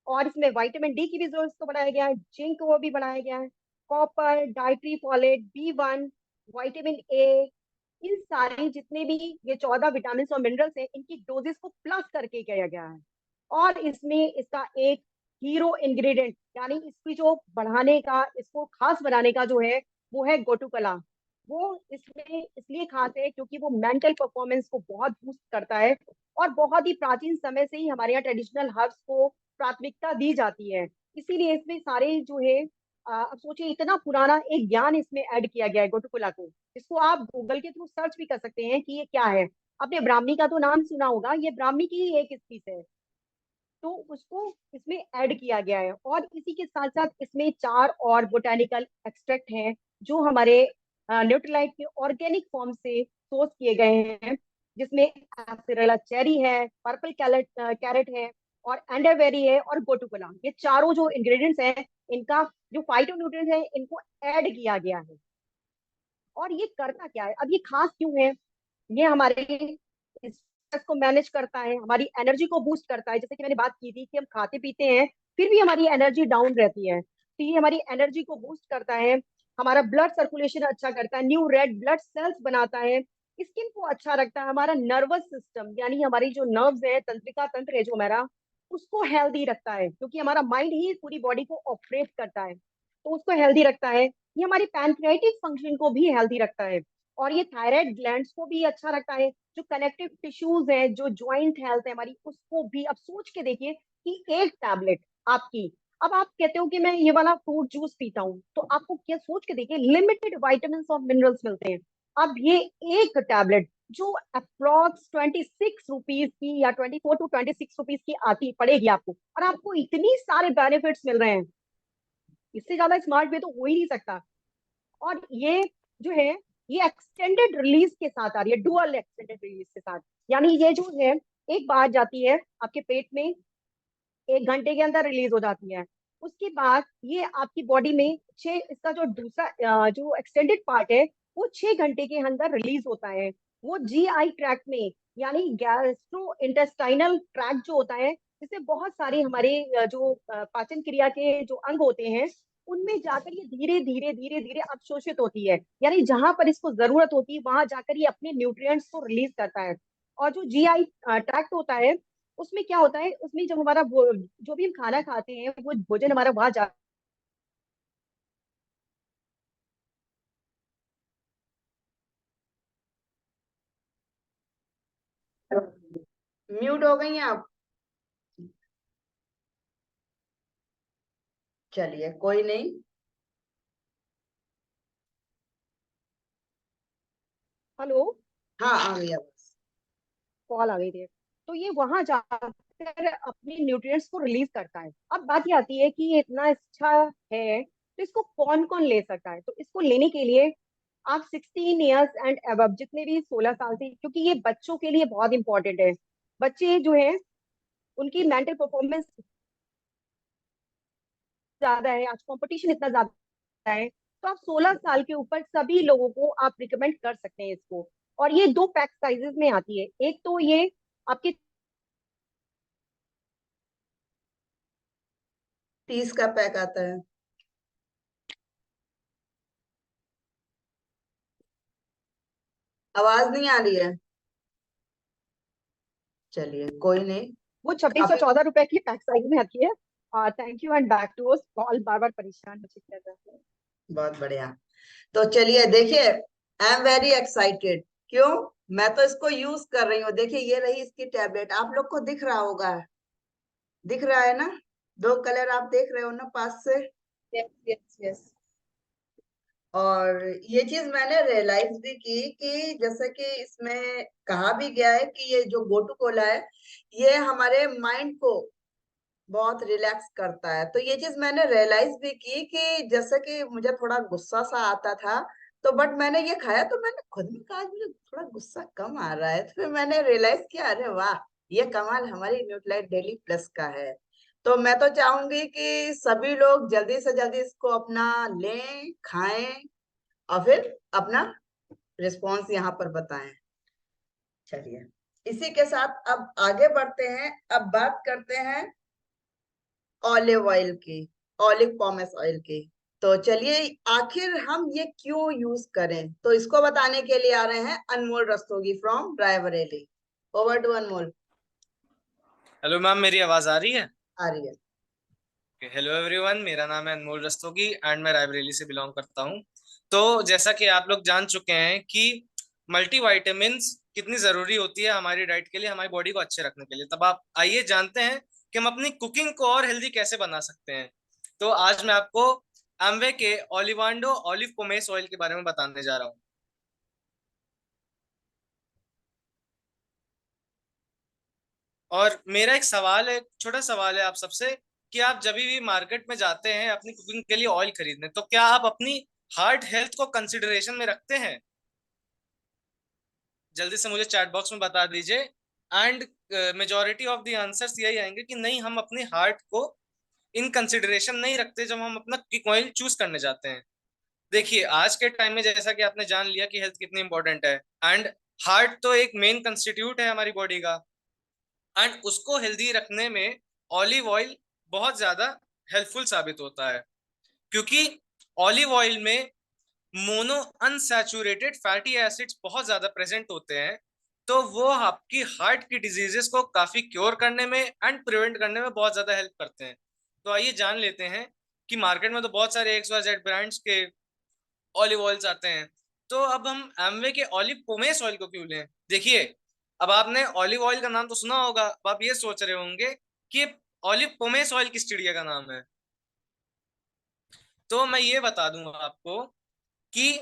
और इसमें विटामिन डी की भी डोज को बढ़ाया गया है, जिंक को भी बढ़ाया गया है, copper, dietary folate, B1, vitamin A, इन सारी जितने भी ये 14 विटामिन और मिनरल्स हैं, इनकी डोजेस को प्लस करके किया गया है। और इसमें इसका एक हीरो इंग्रेडिएंट, यानी इसकी जो बढ़ाने का, इसको खास बनाने का जो है, वो है गोटुकला। वो इसमें इसलिए खास है क्योंकि वो मेंटल परफॉर्मेंस को बहुत बूस्ट करता है, और बहुत ही प्राचीन समय से ही हमारे यहाँ ट्रेडिशनल हर्ब्स को प्राथमिकता दी जाती है। इसीलिए इसमें सारे जो है, अब सोचिए इतना पुराना एक ज्ञान इसमें ऐड किया गया है गोटुकुला को। इसको आप गूगल के थ्रू सर्च भी कर सकते हैं कि ये क्या है। आपने ब्राह्मी का तो नाम सुना होगा, ये ब्राह्मी की ही एक स्पीस है, तो उसको इसमें ऐड किया गया है। और इसी के साथ साथ इसमें 4 और बोटेनिकल एक्सट्रैक्ट हैं, जो हमारे न्यूट्रलाइट के ऑर्गेनिक फॉर्म से सोर्स किए गए हैं, जिसमें एस्पेरेला चेरी है, पर्पल कैरेट है, और एंडरवेरी है, और गोटुकोला। ये चारों जो इंग्रेडिएंट्स हैं, इनका जो फाइटोन्यूट्रिएंट्स है, इनको ऐड किया गया है। और ये करता क्या है, अब ये खास क्यों है? ये हमारे स्ट्रेस को मैनेज करता है, हमारी एनर्जी को बूस्ट करता है। जैसे कि मैंने बात की थी कि हम खाते पीते हैं, फिर भी हमारी एनर्जी डाउन रहती है, तो ये हमारी एनर्जी को बूस्ट करता है, हमारा ब्लड सर्कुलेशन अच्छा करता है, न्यू रेड ब्लड सेल्स बनाता है, स्किन को अच्छा रखता है, हमारा नर्वस सिस्टम यानी हमारी जो नर्व्स है, तंत्रिका तंत्र है जो हमारा, उसको हेल्दी रखता है, क्योंकि हमारा माइंड ही पूरी बॉडी को ऑपरेट करता है, तो उसको हेल्दी रखता है। ये हमारी पैनक्रियाटिक फंक्शन को भी हेल्दी रखता है, और ये थायराइड ग्लैंड्स को भी अच्छा रखता है। जो कनेक्टिव टिश्यूज है, जो ज्वाइंट हेल्थ है हमारी, उसको भी। अब सोच के देखिए कि एक टैबलेट आपकी, अब आप कहते हो कि मैं ये वाला फ्रूट जूस पीता हूँ, तो आपको क्या, सोच के देखिए, लिमिटेड विटामिन और मिनरल्स मिलते हैं। अब ये एक टैबलेट जो अप्रोक्स 26 रुपीज की या 24 to 26 रुपीज की आती पड़ेगी आपको, और आपको इतनी सारे बेनिफिट्स मिल रहे हैं, इससे ज्यादा स्मार्ट वे तो हो ही नहीं सकता। और ये जो है, ये एक्सटेंडेड रिलीज के साथ आ रही है, डुअल एक्सटेंडेड रिलीज के साथ। यानी ये जो है, एक बार जाती है आपके पेट में, 1 घंटे के अंदर रिलीज हो जाती है। उसके बाद ये आपकी बॉडी में इसका जो दूसरा जो एक्सटेंडेड पार्ट है, वो 6 घंटे के अंदर रिलीज होता है। वो जीआई ट्रैक्ट में, यानी गैस्ट्रो इंटेस्टाइनल ट्रैक्ट जो होता है, जिससे बहुत सारे हमारे जो पाचन क्रिया के जो अंग होते हैं, उनमें जाकर ये धीरे धीरे धीरे धीरे अवशोषित होती है। यानी जहां पर इसको जरूरत होती है, वहां जाकर ये अपने न्यूट्रिएंट्स को रिलीज करता है। और जो जीआई ट्रैक्ट होता है, उसमें क्या होता है, उसमें जब हमारा जो भी हम खाना खाते हैं, वो भोजन हमारा वहां जा, म्यूट हो गई हैं आप? चलिए कोई नहीं। हेलो, हाँ आ गई अब। कॉल आ गई थी। तो ये वहां जाकर अपने न्यूट्रिएंट्स को रिलीज करता है। अब बात ये आती है कि ये इतना अच्छा है, तो इसको कौन कौन ले सकता है? तो इसको लेने के लिए आप 16 ईयर्स एंड अबव, जितने भी 16 साल से, क्योंकि ये बच्चों के लिए बहुत इंपॉर्टेंट है। बच्चे जो है, उनकी मेंटल परफॉर्मेंस ज्यादा है, आज कंपटीशन इतना ज्यादा है, तो आप 16 साल के ऊपर सभी लोगों को आप रिकमेंड कर सकते हैं इसको। और ये 2 पैक साइजेस में आती है। एक तो ये आपके 30 का पैक आता है। आवाज नहीं आ रही है? चलिए कोई नहीं। वो 2614 रुपए की पैक साइज में आती है। Thank you and back to call, बार बार परेशान मुझे कर रहा है। बहुत बढ़िया। तो चलिए देखिए, आई एम वेरी एक्साइटेड। क्यों? मैं तो इसको यूज कर रही हूँ। देखिए ये रही इसकी टैबलेट, आप लोग को दिख रहा होगा, दिख रहा है ना? 2 कलर आप देख रहे हो ना पास से? Yes yes yes. और ये चीज मैंने रियलाइज भी की कि जैसे कि इसमें कहा भी गया है कि ये जो गोटू कोला है, ये हमारे माइंड को बहुत रिलैक्स करता है। तो ये चीज मैंने रियलाइज भी की कि जैसे कि मुझे थोड़ा गुस्सा सा आता था, तो बट मैंने ये खाया तो मैंने खुद में कहा मुझे थोड़ा गुस्सा कम आ रहा है। तो फिर मैंने रियलाइज किया, अरे वाह, ये कमाल हमारी न्यूट्रीलाइट डेली प्लस का है। तो मैं तो चाहूंगी कि सभी लोग जल्दी से जल्दी इसको अपना लें, खाएं, और फिर अपना रिस्पॉन्स यहाँ पर बताएं। चलिए इसी के साथ अब आगे बढ़ते हैं। अब बात करते हैं ऑलिव ऑयल की, ऑलिव पॉमेस ऑयल की। तो चलिए, आखिर हम ये क्यों यूज करें, तो इसको बताने के लिए आ रहे हैं Anmol Rastogi from Raebareli. Over to Anmol. Hello ma'am, मेरी आवाज आ रही है? आ रही है। हेलो एवरीवन, मेरा नाम है अनमोल रस्तोगी एंड मैं रायबरेली से बिलोंग करता हूँ। तो जैसा कि आप लोग जान चुके हैं कि मल्टीविटामिन्स कितनी जरूरी होती है हमारी डाइट के लिए, हमारी बॉडी को अच्छे रखने के लिए। तब आप आइए जानते हैं कि हम अपनी कुकिंग को और हेल्दी कैसे बना सकते हैं। तो आज मैं आपको एमवे के ओलिवांडो ऑलिव पोमेस ऑयल के बारे में बताने जा रहा हूँ। और मेरा एक सवाल है, छोटा सवाल है आप सबसे, कि आप जब भी मार्केट में जाते हैं अपनी कुकिंग के लिए ऑयल खरीदने, तो क्या आप अपनी हार्ट हेल्थ को कंसिडरेशन में रखते हैं? जल्दी से मुझे चैट बॉक्स में बता दीजिए। And majority of the answers यही आएंगे कि नहीं, हम अपनी हार्ट को इन कंसिडरेशन नहीं रखते जब हम अपना ऑयल चूज करने जाते हैं। देखिए आज के टाइम में जैसा कि आपने जान लिया कि हेल्थ कितनी इंपॉर्टेंट है, एंड हार्ट तो एक मेन कंस्टिट्यूट है हमारी बॉडी का, एंड उसको हेल्दी रखने में ऑलिव ऑयल बहुत ज्यादा हेल्पफुल साबित होता है। क्योंकि ऑलिव ऑयल में मोनो अनसैचुरेटेड फैटी एसिड्स बहुत ज्यादा प्रेजेंट होते हैं, तो वो आपकी हार्ट की डिजीजेस को काफी क्योर करने में एंड प्रिवेंट करने में बहुत ज्यादा हेल्प करते हैं। तो आइए जान लेते हैं कि मार्केट में तो बहुत सारे XYZ ब्रांड्स के ऑलिव ऑयल्स आते हैं, तो अब हम एमवे के ऑलिव पोमेस ऑयल को क्यों लें? देखिए, अब आपने ऑलिव ऑयल का नाम तो सुना होगा, अब आप ये सोच रहे होंगे कि ऑलिव पोमेस ऑयल किस चिड़िया का नाम है। तो मैं ये बता दूंगा आपको कि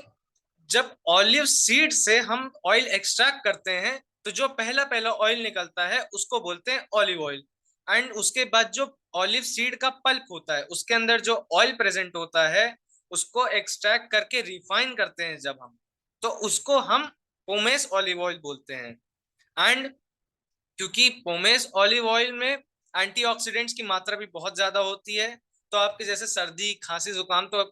जब ऑलिव सीड से हम ऑयल एक्सट्रैक्ट करते हैं, तो जो पहला पहला ऑयल निकलता है उसको बोलते हैं ऑलिव ऑयल। एंड उसके बाद जो ऑलिव सीड का पल्प होता है, उसके अंदर जो ऑयल प्रेजेंट होता है, उसको एक्सट्रैक्ट करके रिफाइन करते हैं जब हम, तो उसको हम पोमेस ऑलिव ऑयल बोलते हैं। एंड क्योंकि पोमेस ऑलिव ऑयल में एंटीऑक्सीडेंट्स की मात्रा भी बहुत ज्यादा होती है, तो आपके जैसे सर्दी खांसी जुकाम तो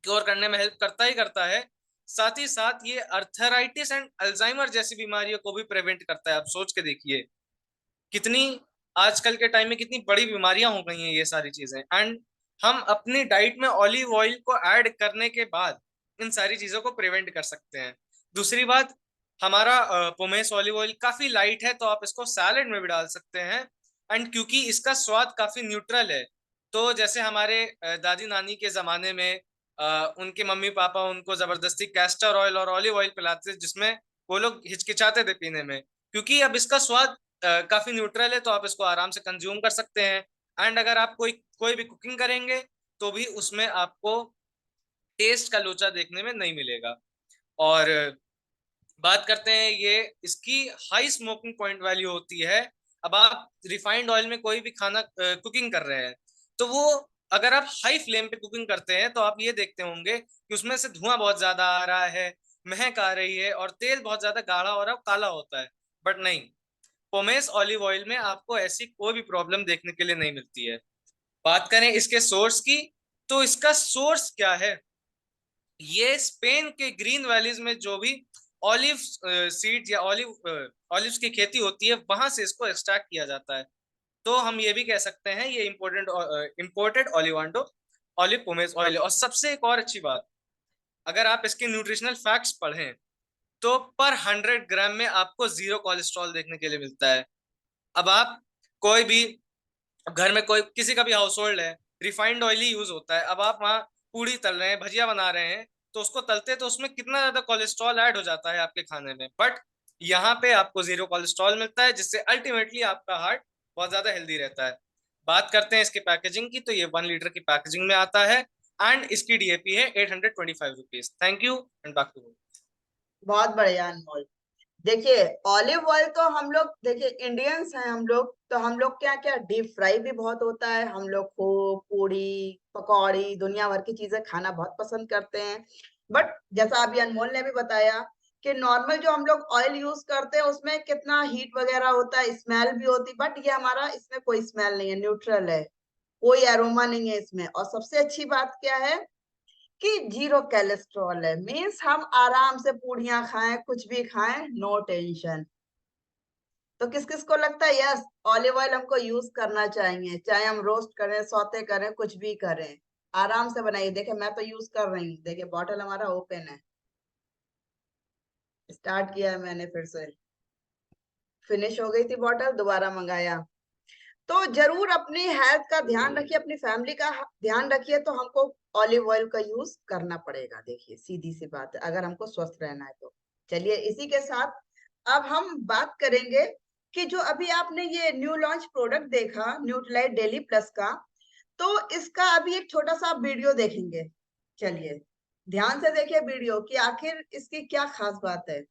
क्योर करने में हेल्प करता ही करता है, साथ ही साथ ये अर्थराइटिस एंड अल्जाइमर जैसी बीमारियों को भी प्रिवेंट करता है। आप सोच के देखिए कितनी आजकल के टाइम में कितनी बड़ी बीमारियां हो गई हैं ये सारी चीजें, एंड हम अपनी डाइट में ऑलिव ऑयल को ऐड करने के बाद इन सारी चीजों को प्रिवेंट कर सकते हैं। दूसरी बात, हमारा पोमेस ऑलिव ऑयल काफी लाइट है, तो आप इसको सैलेड में भी डाल सकते हैं। एंड क्योंकि इसका स्वाद काफी न्यूट्रल है, तो जैसे हमारे दादी नानी के जमाने में उनके मम्मी पापा उनको जबरदस्ती कैस्टर ऑयल और ऑलिव ऑयल पिलाते थे, जिसमें वो लोग हिचकिचाते थे पीने में, क्योंकि अब इसका स्वाद काफी न्यूट्रल है, तो आप इसको आराम से कंज्यूम कर सकते हैं। एंड अगर आप कोई भी कुकिंग करेंगे, तो भी उसमें आपको टेस्ट का लोचा देखने में नहीं मिलेगा। और बात करते हैं, ये इसकी हाई स्मोकिंग पॉइंट वैल्यू होती है। अब आप रिफाइंड ऑयल में कोई भी खाना कुकिंग कर रहे हैं, तो वो अगर आप हाई फ्लेम पे कुकिंग करते हैं, तो आप ये देखते होंगे कि उसमें से धुआं बहुत ज्यादा आ रहा है, महक आ रही है, और तेल बहुत ज्यादा गाढ़ा और काला होता है। बट नहीं, पोमेस ऑलिव ऑयल में आपको ऐसी कोई भी प्रॉब्लम देखने के लिए नहीं मिलती है। बात करें इसके सोर्स की, तो इसका सोर्स क्या है? ये स्पेन के ग्रीन वैलीज में जो भी ऑलिव सीड्स या ऑलिव्स की खेती होती है, वहां से इसको एक्सट्रैक्ट किया जाता है। तो हम ये भी कह सकते हैं ये इम्पोर्टेड ऑलिवांडो ऑलिव पोमेस ऑयल। और सबसे एक और अच्छी बात, अगर आप इसके न्यूट्रिशनल फैक्ट्स पढ़ें, तो पर 100 ग्राम में आपको 0 कोलेस्ट्रॉल देखने के लिए मिलता है। अब आप कोई भी घर में कोई किसी का भी हाउस होल्ड है, रिफाइंड ऑयल ही यूज होता है। अब आप वहाँ पूड़ी तल रहे हैं, भजिया बना रहे हैं, तो उसको तलते तो उसमें कितना ज्यादा कोलेस्ट्रॉल ऐड हो जाता है आपके खाने में। बट यहाँ पे आपको 0 कोलेस्ट्रॉल मिलता है, जिससे अल्टीमेटली आपका हार्ट बहुत ज्यादा हेल्दी रहता है। बात करते हैं इसके पैकेजिंग की, तो ये 1 लीटर की पैकेजिंग में आता है, एंड इसकी DAP है 825 rupees. Thank you and back to. बहुत बढ़िया अनमोल। देखिए, ऑलिव ऑयल तो हम लोग, देखिए इंडियंस हैं हम लोग, तो हम लोग क्या क्या डीप फ्राई भी बहुत होता है, हम लोग को पूड़ी पकौड़ी दुनिया भर की चीजें खाना बहुत पसंद करते हैं। बट जैसा अभी अनमोल ने भी बताया कि नॉर्मल जो हम लोग ऑयल यूज करते हैं उसमें कितना हीट वगैरह होता है, स्मेल भी होती, बट ये हमारा इसमें कोई स्मेल नहीं है, न्यूट्रल है, कोई एरोमा नहीं है इसमें। और सबसे अच्छी बात क्या है कि 0 कोलेस्ट्रॉल है, मीन्स हम आराम से पूड़ियां खाएं, कुछ भी खाएं, नो टेंशन। तो किस किस को लगता है यस, ऑलिव ऑयल हमको यूज करना चाहिए, चाहे हम रोस्ट करें, सौते करें, कुछ भी करें, आराम से बनाइए। देखिए मैं तो यूज कर रही हूँ, देखिए बॉटल हमारा ओपन है, स्टार्ट किया है मैंने, फिर से फिनिश हो गई थी बॉटल, दोबारा मंगाया। तो जरूर अपनी हेल्थ का ध्यान रखिए, अपनी फैमिली का ध्यान रखिए, तो हमको ऑलिव ऑयल का यूज करना पड़ेगा। देखिए सीधी सी बात है, अगर हमको स्वस्थ रहना है तो। चलिए इसी के साथ अब हम बात करेंगे कि जो अभी आपने ये न्यू लॉन्च प्रोडक्ट देखा न्यूट्रालाइट डेली प्लस का, तो इसका अभी एक छोटा सा वीडियो देखेंगे। चलिए ध्यान से देखिए वीडियो कि आखिर इसकी क्या खास बात है।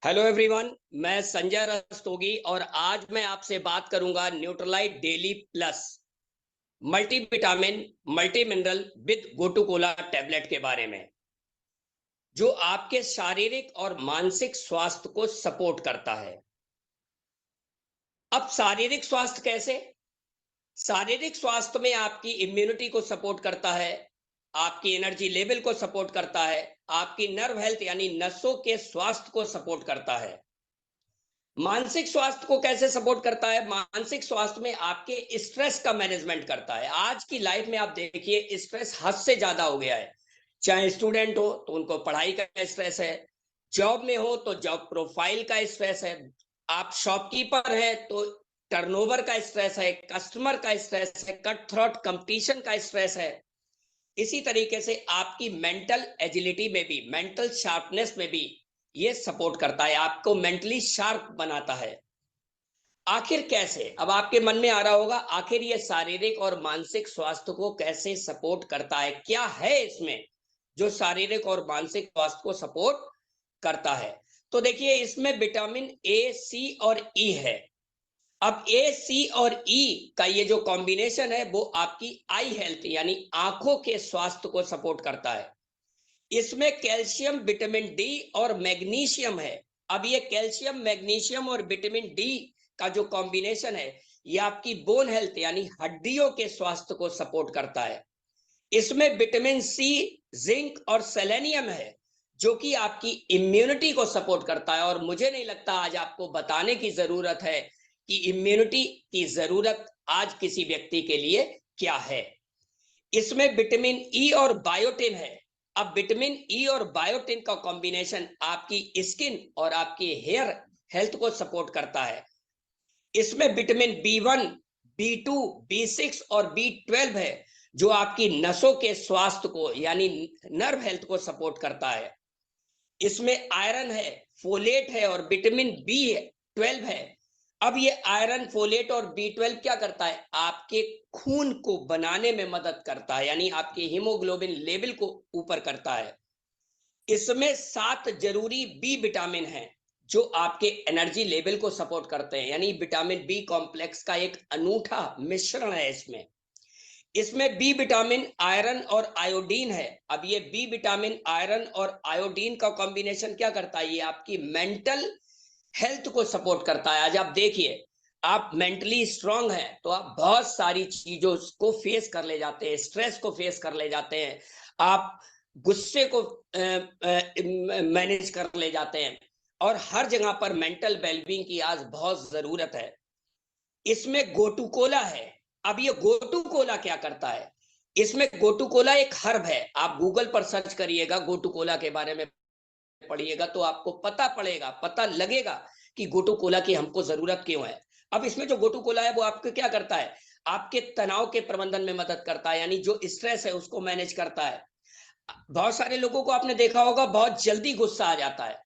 हेलो एवरीवन, मैं संजय रस्तोगी और आज मैं आपसे बात करूंगा Nutrilite daily plus multivitamin multi mineral with gotu kola tablet के बारे में, जो आपके शारीरिक और मानसिक स्वास्थ्य को सपोर्ट करता है। अब शारीरिक स्वास्थ्य कैसे? शारीरिक स्वास्थ्य में आपकी इम्यूनिटी को सपोर्ट करता है, आपकी एनर्जी लेवल को सपोर्ट करता है, आपकी नर्व हेल्थ यानी नसों के स्वास्थ्य को सपोर्ट करता है। मानसिक स्वास्थ्य को कैसे सपोर्ट करता है? मानसिक स्वास्थ्य में आपके स्ट्रेस का मैनेजमेंट करता है। आज की लाइफ में आप देखिए स्ट्रेस हद से ज्यादा हो गया है। चाहे स्टूडेंट हो तो उनको पढ़ाई का स्ट्रेस है, जॉब में हो तो जॉब प्रोफाइल का स्ट्रेस है, आप शॉपकीपर है तो टर्नओवर का स्ट्रेस है, कस्टमर का स्ट्रेस है, कट थ्रोट कंपटीशन का स्ट्रेस है। इसी तरीके से आपकी मेंटल एजिलिटी में भी, मेंटल शार्पनेस में भी ये सपोर्ट करता है, आपको मेंटली शार्प बनाता है। आखिर कैसे? अब आपके मन में आ रहा होगा आखिर ये शारीरिक और मानसिक स्वास्थ्य को कैसे सपोर्ट करता है, क्या है इसमें जो शारीरिक और मानसिक स्वास्थ्य को सपोर्ट करता है? तो देखिए इसमें विटामिन ए, सी और ई है। अब ए, सी और ई का ये जो कॉम्बिनेशन है वो आपकी आई हेल्थ यानी आंखों के स्वास्थ्य को सपोर्ट करता है। इसमें कैल्शियम, विटामिन डी और मैग्नीशियम है। अब ये कैल्शियम, मैग्नीशियम और विटामिन डी का जो कॉम्बिनेशन है ये आपकी बोन हेल्थ यानी हड्डियों के स्वास्थ्य को सपोर्ट करता है। इसमें विटामिन सी, जिंक और सेलेनियम है जो कि आपकी इम्यूनिटी को सपोर्ट करता है। और मुझे नहीं लगता आज आपको बताने की जरूरत है कि इम्यूनिटी की जरूरत आज किसी व्यक्ति के लिए क्या है। इसमें विटामिन ई और बायोटिन है। अब विटामिन ई और बायोटिन का कॉम्बिनेशन आपकी स्किन और आपकी हेयर हेल्थ को सपोर्ट करता है। इसमें विटामिन B1, B2, B6 और B12 है जो आपकी नसों के स्वास्थ्य को यानी नर्व हेल्थ को सपोर्ट करता है। इसमें आयरन है, फोलेट है और विटामिन B12 है। अब ये आयरन, फोलेट और B12 क्या करता है? आपके खून को बनाने में मदद करता है यानी आपके हीमोग्लोबिन लेवल को ऊपर करता है। इसमें 7 जरूरी बी विटामिन हैं जो आपके एनर्जी लेवल को सपोर्ट करते हैं यानी विटामिन बी कॉम्प्लेक्स का एक अनूठा मिश्रण है इसमें। इसमें बी विटामिन, आयरन और आयोडीन है। अब ये बी विटामिन, आयरन और आयोडीन का कॉम्बिनेशन क्या करता है? ये आपकी मेंटल हेल्थ को सपोर्ट करता है। आज आप देखिए आप मेंटली स्ट्रांग हैं तो आप बहुत सारी चीजों को फेस कर ले जाते हैं, स्ट्रेस को फेस कर ले जाते हैं, आप गुस्से को मैनेज कर ले जाते हैं और हर जगह पर मेंटल वेलबींग की आज बहुत जरूरत है। इसमें गोटू कोला है। अब ये गोटू कोला क्या करता है? इसमें गोटू कोला एक हर्ब है। आप गूगल पर सर्च करिएगा, गोटू कोला के बारे में पढ़िएगा तो आपको पता लगेगा कि गोटू कोला की हमको जरूरत क्यों है। अब इसमें जो गोटू कोला है वो आपको क्या करता है? आपके तनाव के प्रबंधन में मदद करता है यानी जो स्ट्रेस है उसको मैनेज करता है। बहुत सारे लोगों को आपने देखा होगा बहुत जल्दी गुस्सा आ जाता है,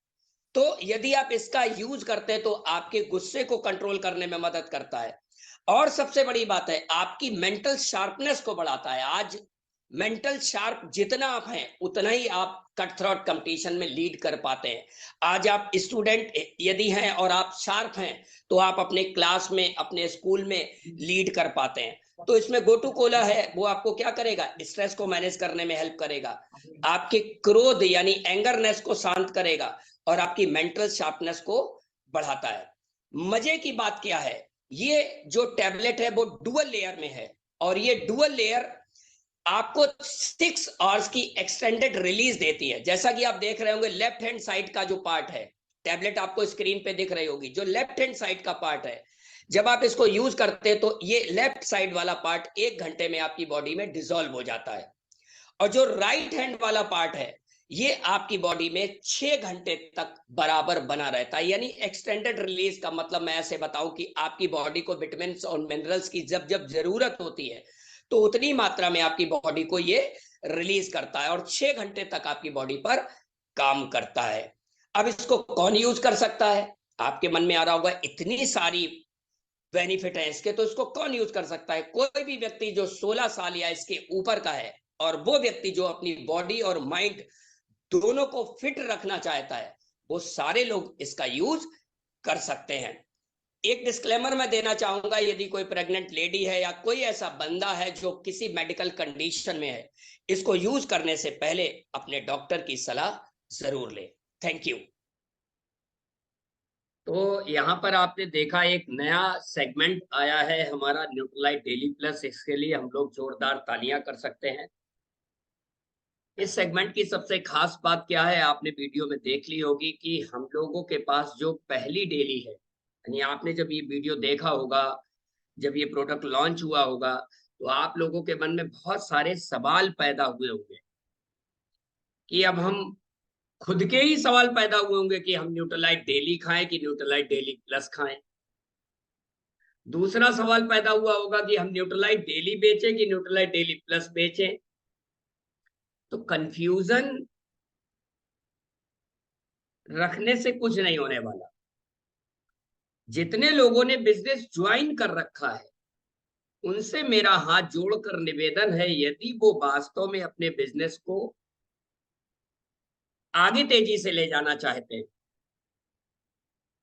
तो यदि आप इसका यूज करते हैं तो आपके गुस्से को कंट्रोल करने में मदद करता है। और सबसे बड़ी बात है आपकी मेंटल शार्पनेस को बढ़ाता है। आज मेंटल शार्प जितना आप हैं उतना ही आप कट थ्रोट कंपटीशन में लीड कर पाते हैं। आज आप स्टूडेंट यदि हैं और आप शार्प हैं तो आप अपने क्लास में, अपने स्कूल में लीड कर पाते हैं। तो इसमें गोटू कोला है वो आपको क्या करेगा? स्ट्रेस को मैनेज करने में हेल्प करेगा, आपके क्रोध यानी एंगरनेस को शांत करेगा और आपकी मेंटल शार्पनेस को बढ़ाता है। मजे की बात क्या है? ये जो टैबलेट है वो डुअल लेयर में है और ये डुअल लेयर आपको 6 आवर्स की एक्सटेंडेड रिलीज देती है। जैसा कि आप देख रहे होंगे लेफ्ट हैंड साइड का जो पार्ट है, टैबलेट आपको स्क्रीन पे दिख रही होगी, जो लेफ्ट हैंड साइड का पार्ट है, जब आप इसको यूज करते हैं तो ये लेफ्ट साइड वाला पार्ट 1 घंटे में आपकी बॉडी में डिसॉल्व हो जाता है और जो राइट हैंड वाला पार्ट है ये आपकी बॉडी में 6 घंटे तक बराबर बना रहता है। यानी एक्सटेंडेड रिलीज का मतलब मैं ऐसे बताऊं कि आपकी बॉडी को विटामिन और मिनरल्स की जब जब जरूरत होती है तो उतनी मात्रा में आपकी बॉडी को ये रिलीज करता है और 6 घंटे तक आपकी बॉडी पर काम करता है। अब इसको कौन यूज कर सकता है? आपके मन में आ रहा होगा इतनी सारी बेनिफिट है इसके, तो इसको कौन यूज कर सकता है? कोई भी व्यक्ति जो 16 साल या इसके ऊपर का है और वो व्यक्ति जो अपनी बॉडी और माइंड दोनों को फिट रखना चाहता है वो सारे लोग इसका यूज कर सकते हैं। एक डिस्क्लेमर मैं देना चाहूंगा, यदि कोई प्रेग्नेंट लेडी है या कोई ऐसा बंदा है जो किसी मेडिकल कंडीशन में है, इसको यूज करने से पहले अपने डॉक्टर की सलाह जरूर ले। Thank you. तो यहाँ पर आपने देखा एक नया सेगमेंट आया है हमारा न्यूट्रलाइट डेली प्लस, इसके लिए हम लोग जोरदार तालियां कर सकते हैं। इस सेगमेंट की सबसे खास बात क्या है, आपने वीडियो में देख ली होगी कि हम लोगों के पास जो पहली डेली है, यानी आपने जब ये वीडियो देखा होगा, जब ये प्रोडक्ट लॉन्च हुआ होगा, तो आप लोगों के मन में बहुत सारे सवाल पैदा हुए होंगे कि अब हम खुद के ही सवाल पैदा हुए होंगे कि हम न्यूट्रलाइट डेली खाएं कि न्यूट्रलाइट डेली प्लस खाएं। दूसरा सवाल पैदा हुआ होगा कि हम न्यूट्रलाइट डेली बेचें कि न्यूट्रलाइट डेली प्लस बेचें। तो कंफ्यूजन रखने से कुछ नहीं होने वाला। जितने लोगों ने बिजनेस ज्वाइन कर रखा है उनसे मेरा हाथ जोड़कर निवेदन है, यदि वो वास्तव में अपने बिजनेस को आगे तेजी से ले जाना चाहते हैं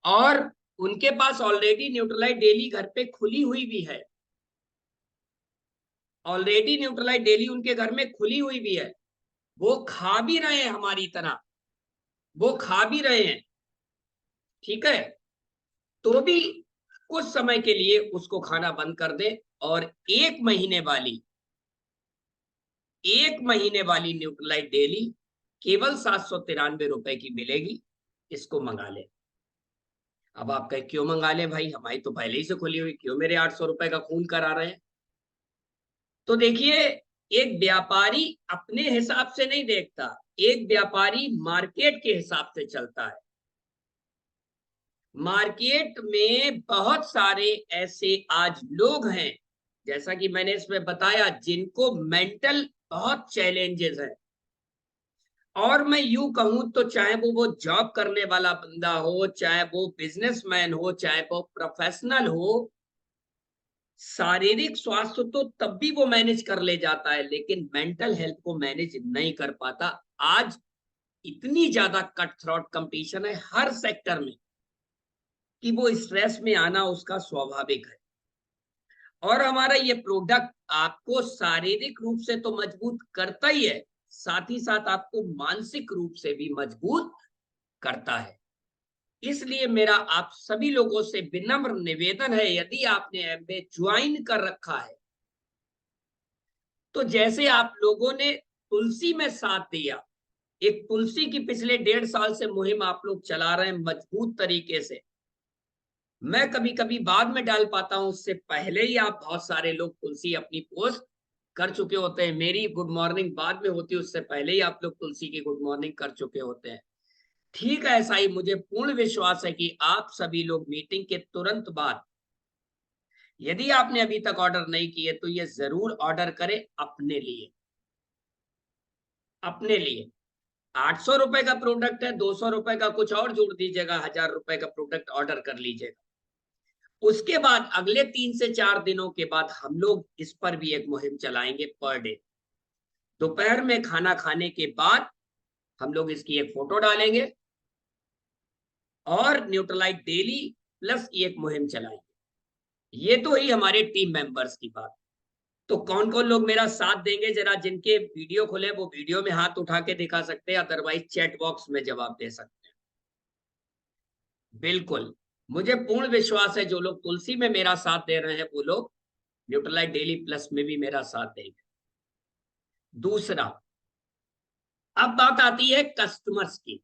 और उनके पास ऑलरेडी न्यूट्रलाइट डेली घर पे खुली हुई भी है, ऑलरेडी न्यूट्रलाइट डेली उनके घर में खुली हुई भी है, वो खा भी रहे हैं हमारी तरह, वो खा भी रहे हैं, ठीक है, तो भी कुछ समय के लिए उसको खाना बंद कर दे और एक महीने वाली न्यूट्रलाइट डेली केवल 793 रुपए की मिलेगी, इसको मंगा ले। अब आप कहे क्यों मंगा ले भाई, हमारी तो पहले ही से खुली हुई, क्यों मेरे 800 रुपए का खून करा रहे हैं? तो देखिए, एक व्यापारी अपने हिसाब से नहीं देखता, एक व्यापारी मार्केट के हिसाब से चलता है। मार्केट में बहुत सारे ऐसे आज लोग हैं, जैसा कि मैंने इसमें बताया, जिनको मेंटल बहुत चैलेंजेस है। और मैं यूं कहूं तो चाहे वो जॉब करने वाला बंदा हो, चाहे वो बिजनेसमैन हो, चाहे वो प्रोफेशनल हो, शारीरिक स्वास्थ्य तो तब भी वो मैनेज कर ले जाता है, लेकिन मेंटल हेल्थ को मैनेज नहीं कर पाता। आज इतनी ज्यादा कट थ्रोट कंपटीशन है हर सेक्टर में कि वो स्ट्रेस में आना उसका स्वाभाविक है। और हमारा ये प्रोडक्ट आपको शारीरिक रूप से तो मजबूत करता ही है, साथ ही साथ आपको मानसिक रूप से भी मजबूत करता है। इसलिए मेरा आप सभी लोगों से विनम्र निवेदन है, यदि आपने एमबीए ज्वाइन कर रखा है तो जैसे आप लोगों ने तुलसी में साथ दिया, एक तुलसी की पिछले 1.5 साल से मुहिम आप लोग चला रहे हैं मजबूत तरीके से। मैं कभी कभी बाद में डाल पाता हूं, उससे पहले ही आप बहुत सारे लोग तुलसी अपनी पोस्ट कर चुके होते हैं। मेरी गुड मॉर्निंग बाद में होती है, उससे पहले ही आप लोग तुलसी की गुड मॉर्निंग कर चुके होते हैं। ठीक है, ऐसा ही मुझे पूर्ण विश्वास है कि आप सभी लोग मीटिंग के तुरंत बाद, यदि आपने अभी तक ऑर्डर नहीं किए तो ये जरूर ऑर्डर करें अपने लिए। अपने लिए 800 रुपए का प्रोडक्ट है, 200 रुपए का कुछ और जोड़ दीजिएगा, 1000 रुपए का प्रोडक्ट ऑर्डर कर लीजिएगा। उसके बाद अगले 3 से 4 दिनों के बाद हम लोग इस पर भी एक मुहिम चलाएंगे पर डे। दोपहर में खाना खाने के बाद हम लोग इसकी एक फोटो डालेंगे और न्यूट्रलाइट डेली प्लस की एक मुहिम चलाएंगे। ये तो ही हमारे टीम मेंबर्स की बात। तो कौन कौन लोग मेरा साथ देंगे, जरा जिनके वीडियो खुले वो वीडियो में हाथ उठा के दिखा सकते हैं, अदरवाइज चैट बॉक्स में जवाब दे सकते हैं। बिल्कुल, मुझे पूर्ण विश्वास है जो लोग तुलसी में मेरा साथ दे रहे हैं वो लोग न्यूट्रलाइट डेली प्लस में भी मेरा साथ देंगे। दूसरा, अब बात आती है कस्टमर्स की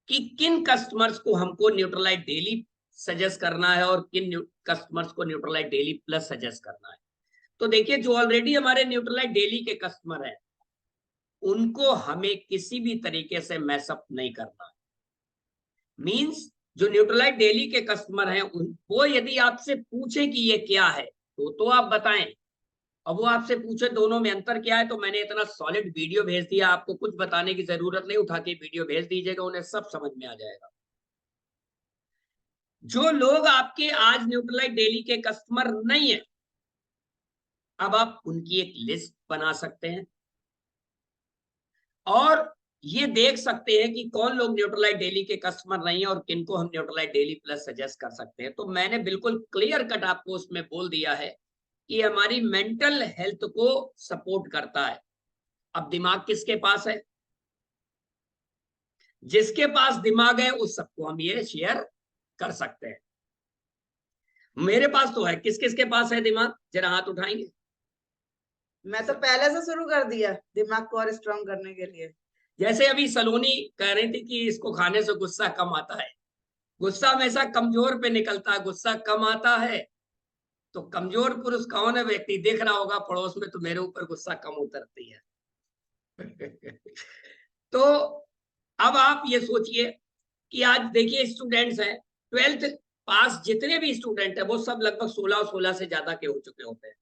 कि किन कस्टमर्स को हमको न्यूट्रलाइट डेली सजेस्ट करना है और किन कस्टमर्स को न्यूट्रलाइट डेली प्लस सजेस्ट करना है। तो देखिए, जो ऑलरेडी हमारे न्यूट्रलाइट डेली के कस्टमर हैं उनको हमें किसी भी तरीके से मैसअप नहीं करना। मींस जो न्यूट्रलाइट डेली के कस्टमर हैं वो यदि आपसे पूछे कि ये क्या है तो आप बताएं, अब वो आपसे पूछे दोनों में अंतर क्या है, तो मैंने इतना सॉलिड वीडियो भेज दिया, आपको कुछ बताने की जरूरत नहीं, उठा के वीडियो भेज दीजिएगा, उन्हें सब समझ में आ जाएगा। जो लोग आपके आज न्यूट्रलाइट डेली के कस्टमर नहीं है, अब आप उनकी एक लिस्ट बना सकते हैं और ये देख सकते हैं कि कौन लोग न्यूट्रलाइट डेली के कस्टमर नहीं है और किनको हम न्यूट्रलाइट डेली प्लस सजेस्ट कर सकते हैं। तो मैंने बिल्कुल क्लियर कट आपको उसमें बोल दिया है कि हमारी मेंटल हेल्थ को सपोर्ट करता है। अब दिमाग किसके पास है? जिसके पास दिमाग है उस सबको हम ये शेयर कर सकते हैं। मेरे पास तो है, किस किस के पास है दिमाग, जरा हाथ उठाएंगे। मैं तो पहले से शुरू कर दिया दिमाग को और स्ट्रांग करने के लिए। जैसे अभी सलोनी कह रही थी कि इसको खाने से गुस्सा कम आता है, गुस्सा हमेशा कमजोर पे निकलता है, गुस्सा कम आता है। तो कमजोर पुरुष कौन है व्यक्ति, देख रहा होगा पड़ोस में, तो मेरे ऊपर गुस्सा कम उतरती है। तो अब आप ये सोचिए कि आज देखिए स्टूडेंट्स हैं, 12th पास जितने भी स्टूडेंट है वो सब लगभग 16 से ज्यादा के हो चुके होते हैं।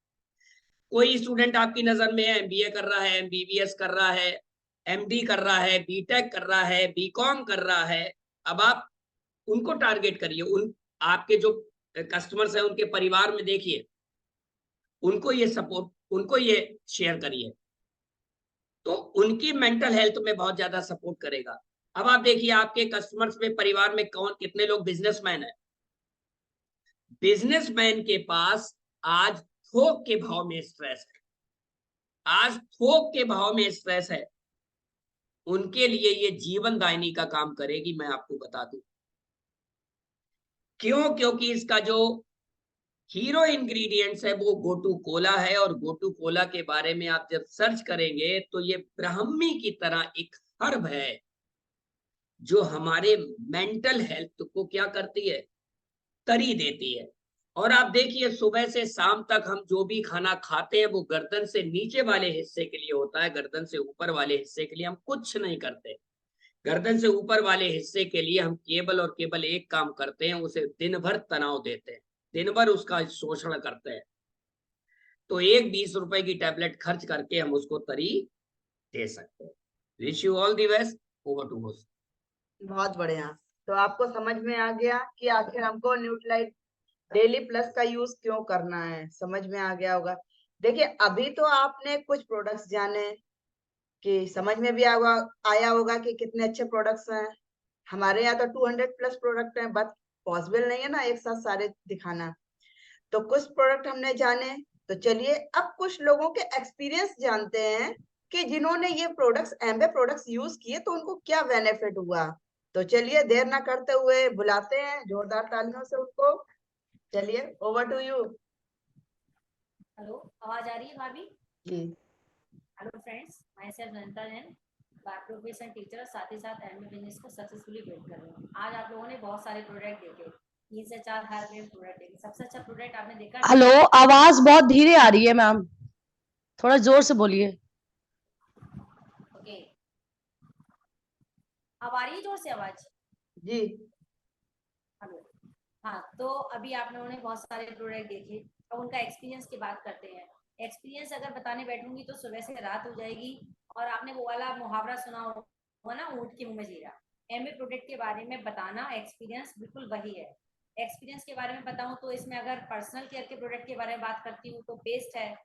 कोई स्टूडेंट आपकी नजर में है एमबीए कर रहा है, एमबीबीएस कर रहा है, एमडी कर रहा है, बीटेक कर रहा है, बीकॉम कर रहा है। अब आप उनको टारगेट करिए, उन आपके जो कस्टमर्स हैं उनके परिवार में देखिए, उनको ये सपोर्ट, उनको ये शेयर करिए, तो उनकी मेंटल हेल्थ में बहुत ज्यादा सपोर्ट करेगा। अब आप देखिए आपके कस्टमर्स में, परिवार में कौन कितने लोग बिजनेसमैन है। बिजनेसमैन के पास आज थोक के भाव में स्ट्रेस है, आज थोक के भाव में स्ट्रेस है। उनके लिए ये जीवनदायिनी का काम करेगी, मैं आपको बता दूं। क्यों? क्योंकि इसका जो हीरो इंग्रेडिएंट्स है वो गोटू कोला है, और गोटू कोला के बारे में आप जब सर्च करेंगे तो ये ब्राह्मी की तरह एक हर्ब है जो हमारे मेंटल हेल्थ को क्या करती है, तरी देती है। और आप देखिए सुबह से शाम तक हम जो भी खाना खाते हैं वो गर्दन से नीचे वाले हिस्से के लिए होता है, गर्दन से ऊपर वाले हिस्से के लिए हम कुछ नहीं करते। गर्दन से ऊपर वाले हिस्से के लिए हम केवल और केवल एक काम करते हैं, उसे दिन भर तनाव देते हैं, दिन भर उसका शोषण करते हैं। तो एक 20 रुपए की टैबलेट खर्च करके हम उसको तरी दे सकते हैं। Wish you all the best. Over to host. बहुत बढ़िया। तो आपको समझ में आ गया कि आखिर हमको न्यूट्रालाइट डेली प्लस का यूज क्यों करना है, समझ में आ गया होगा। देखिए अभी तो आपने कुछ प्रोडक्ट्स जाने कि समझ में भी आया होगा कि कितने अच्छे प्रोडक्ट्स हैं। हमारे यहाँ तो 200 प्लस प्रोडक्ट हैं, बट पॉसिबल नहीं है ना एक साथ सारे दिखाना। तो कुछ प्रोडक्ट हमने जाने, तो चलिए अब कुछ लोगों के एक्सपीरियंस जानते हैं कि जिन्होंने ये प्रोडक्ट्स एम्बे प्रोडक्ट्स यूज किए तो उनको क्या बेनिफिट हुआ। तो चलिए देर ना करते हुए बुलाते हैं जोरदार तालियों से उनको। चलिए ओवर टू यू। हेलो, आवाज आ रही है भाभी? जी हेलो फ्रेंड्स, माय सेल्फ नंदन है, बाय प्रोफेशन टीचर, साथ ही साथ एमए बिजनेस को सक्सेसफुली बिल्ड कर रही हूँ। आज आप लोगों ने बहुत सारे प्रोडक्ट देखे, 3 से 4 हर में प्रोडक्ट देखे। सबसे अच्छा प्रोडक्ट आपने देखा? हेलो, आवाज बहुत धीरे आ रही है मैम, थोड़ा जोर से बोलिए। ओके, अब आ रही है जोर से आवाज? जी हेलो, हाँ, तो अभी आप लोगों ने बहुत सारे प्रोडक्ट देखे, अब उनका एक्सपीरियंस की बात करते हैं। एक्सपीरियंस अगर बताने बैठूंगी तो सुबह से रात हो जाएगी। और आपने वो वाला मुहावरा सुना होगा ना, ऊंट के मुंह में जीरा। एमए प्रोडक्ट के बारे में बताना एक्सपीरियंस बिल्कुल वही है। एक्सपीरियंस के बारे में बताऊं तो इसमें अगर पर्सनल केयर के प्रोडक्ट के बारे में बात करती हूँ तो पेस्ट है,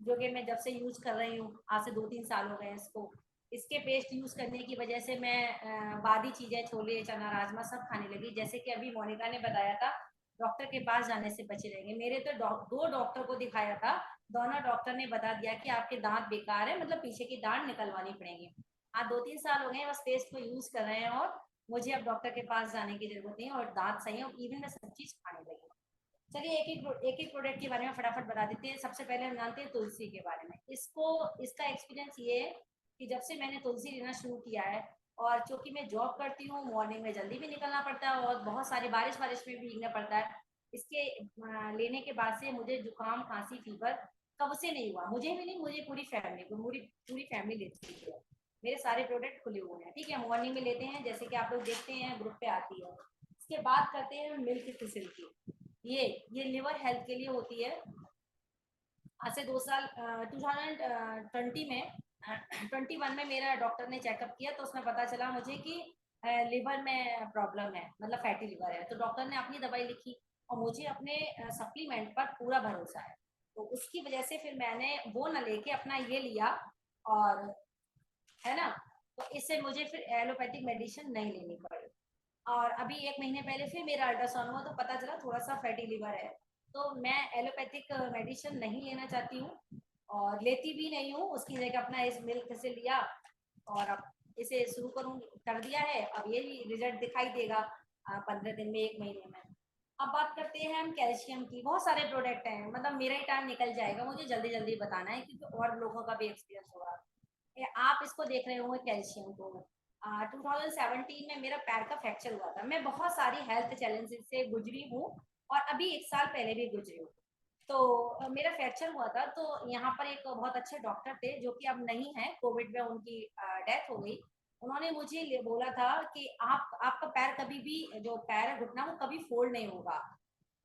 जो कि मैं जब से यूज कर रही हूँ, आज से 2-3 साल हो गए इसको। इसके पेस्ट यूज करने की वजह से मैं बादी चीजें, छोले, चना, राजमा सब खाने लगी। जैसे कि अभी मोनिका ने बताया था डॉक्टर के पास जाने से बचे रहेंगे। मेरे तो 2 डॉक्टर को दिखाया था, दोनों डॉक्टर ने बता दिया कि आपके दांत बेकार है, मतलब पीछे की दांत निकलवानी पड़ेगी। आज 2-3 साल हो गए बस पेस्ट को यूज कर रहे हैं और मुझे अब डॉक्टर के पास जाने की जरूरत नहीं है और दांत सही है और इवन मैं सब चीज खाने लगी। चलिए एक एक प्रोडक्ट के बारे में फटाफट बता देते हैं। सबसे पहले हम जानते हैं तुलसी के बारे में। इसका एक्सपीरियंस ये है कि जब से मैंने तुलसी लेना शुरू किया है, और चूंकि मैं जॉब करती हूँ, मॉर्निंग में जल्दी भी निकलना पड़ता है और बहुत सारी बारिश में भी भीगना पड़ता है, इसके लेने के बाद से मुझे जुकाम, खांसी, फीवर कब से नहीं हुआ। मुझे भी नहीं, मुझे पूरी फैमिली को, पूरी फैमिली लेती है। मेरे सारे प्रोडक्ट खुले हुए हैं, ठीक है। मॉर्निंग में लेते हैं, जैसे कि आप लोग देखते हैं ग्रुप पे आती है। इसके बाद करते हैं मिल्क फिसिल की। ये लिवर हेल्थ के लिए होती है। आज से 2 साल 2020 में 21 में मेरा डॉक्टर ने चेकअप किया तो उसमें पता चला मुझे कि लिवर में प्रॉब्लम है, मतलब फैटी लिवर है। तो डॉक्टर ने अपनी दवाई लिखी और मुझे अपने सप्लीमेंट पर पूरा भरोसा है, तो उसकी वजह से फिर मैंने वो न लेके अपना ये लिया, और है ना, तो इससे मुझे फिर एलोपैथिक मेडिसिन नहीं लेनी पड़ी। और अभी 1 महीने पहले फिर मेरा अल्ट्रासाउंड हुआ तो पता चला थोड़ा सा फैटी लिवर है। तो मैं एलोपैथिक मेडिसिन नहीं लेना चाहती हूँ और लेती भी नहीं हूँ। उसकी जगह अपना इस मिल्क से लिया और अब इसे शुरू कर दिया है। अब ये भी रिजल्ट दिखाई देगा 15 दिन में, 1 महीने में। अब बात करते हैं हम कैल्शियम की। बहुत सारे प्रोडक्ट हैं, मतलब मेरा ही टाइम निकल जाएगा, मुझे जल्दी जल्दी बताना है क्योंकि और लोगों का भी एक्सपीरियंस होगा। आप इसको देख रहे होंगे कैल्शियम को। 2017 में मेरा पैर का फ्रैक्चर हुआ था। मैं बहुत सारी हेल्थ चैलेंजेस से गुजरी हूँ और अभी 1 साल पहले भी गुजरी हूँ। तो मेरा फ्रैक्चर हुआ था, तो यहाँ पर एक बहुत अच्छे डॉक्टर थे जो कि अब नहीं है, कोविड में उनकी डेथ हो गई। उन्होंने मुझे बोला था कि आपका पैर कभी भी, जो पैर है घुटना, वो कभी फोल्ड नहीं होगा।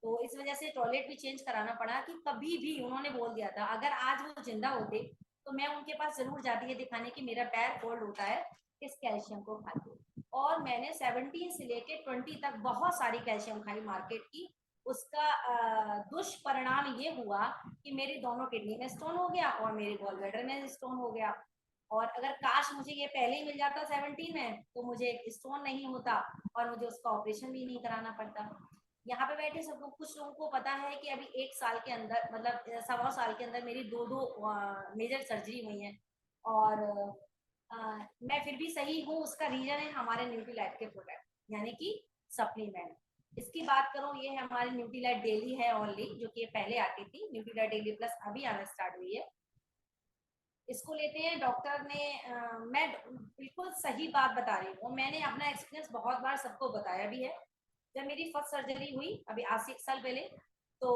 तो इस वजह से टॉयलेट भी चेंज कराना पड़ा कि कभी भी, उन्होंने बोल दिया था अगर आज वो जिंदा होते तो मैं उनके पास जरूर जाती है दिखाने कि मेरा पैर फोल्ड होता है इस कैल्शियम को खा के। और मैंने 17 से लेके 20 तक बहुत सारी कैल्शियम खाई मार्केट की। उसका दुष्परिणाम ये हुआ कि मेरी दोनों किडनी में स्टोन हो गया और मेरे गॉल ब्लैडर में स्टोन हो गया। और अगर काश मुझे ये पहले ही मिल जाता 17 में तो मुझे स्टोन नहीं होता और मुझे उसका ऑपरेशन भी नहीं कराना पड़ता। यहाँ पे बैठे सब लोग, कुछ लोगों को पता है कि अभी 1 साल के अंदर, मतलब 1.25 साल के अंदर मेरी 2 मेजर सर्जरी हुई है और मैं फिर भी सही हूँ। उसका रीजन है हमारे न्यूट्रीलाइट के प्रोडक्ट, यानी कि सप्लीमेंट। इसकी बात करूँ, ये हमारी न्यूट्रीलाइट डेली है ओनली, जो कि पहले आती थी। न्यूट्रीलाइट डेली प्लस अभी आना स्टार्ट हुई है। इसको लेते हैं डॉक्टर ने, मैं बिल्कुल सही बात बता रही हूँ, मैंने अपना एक्सपीरियंस बहुत बार सबको बताया भी है। जब मेरी फर्स्ट सर्जरी हुई अभी आज से 1 साल पहले, तो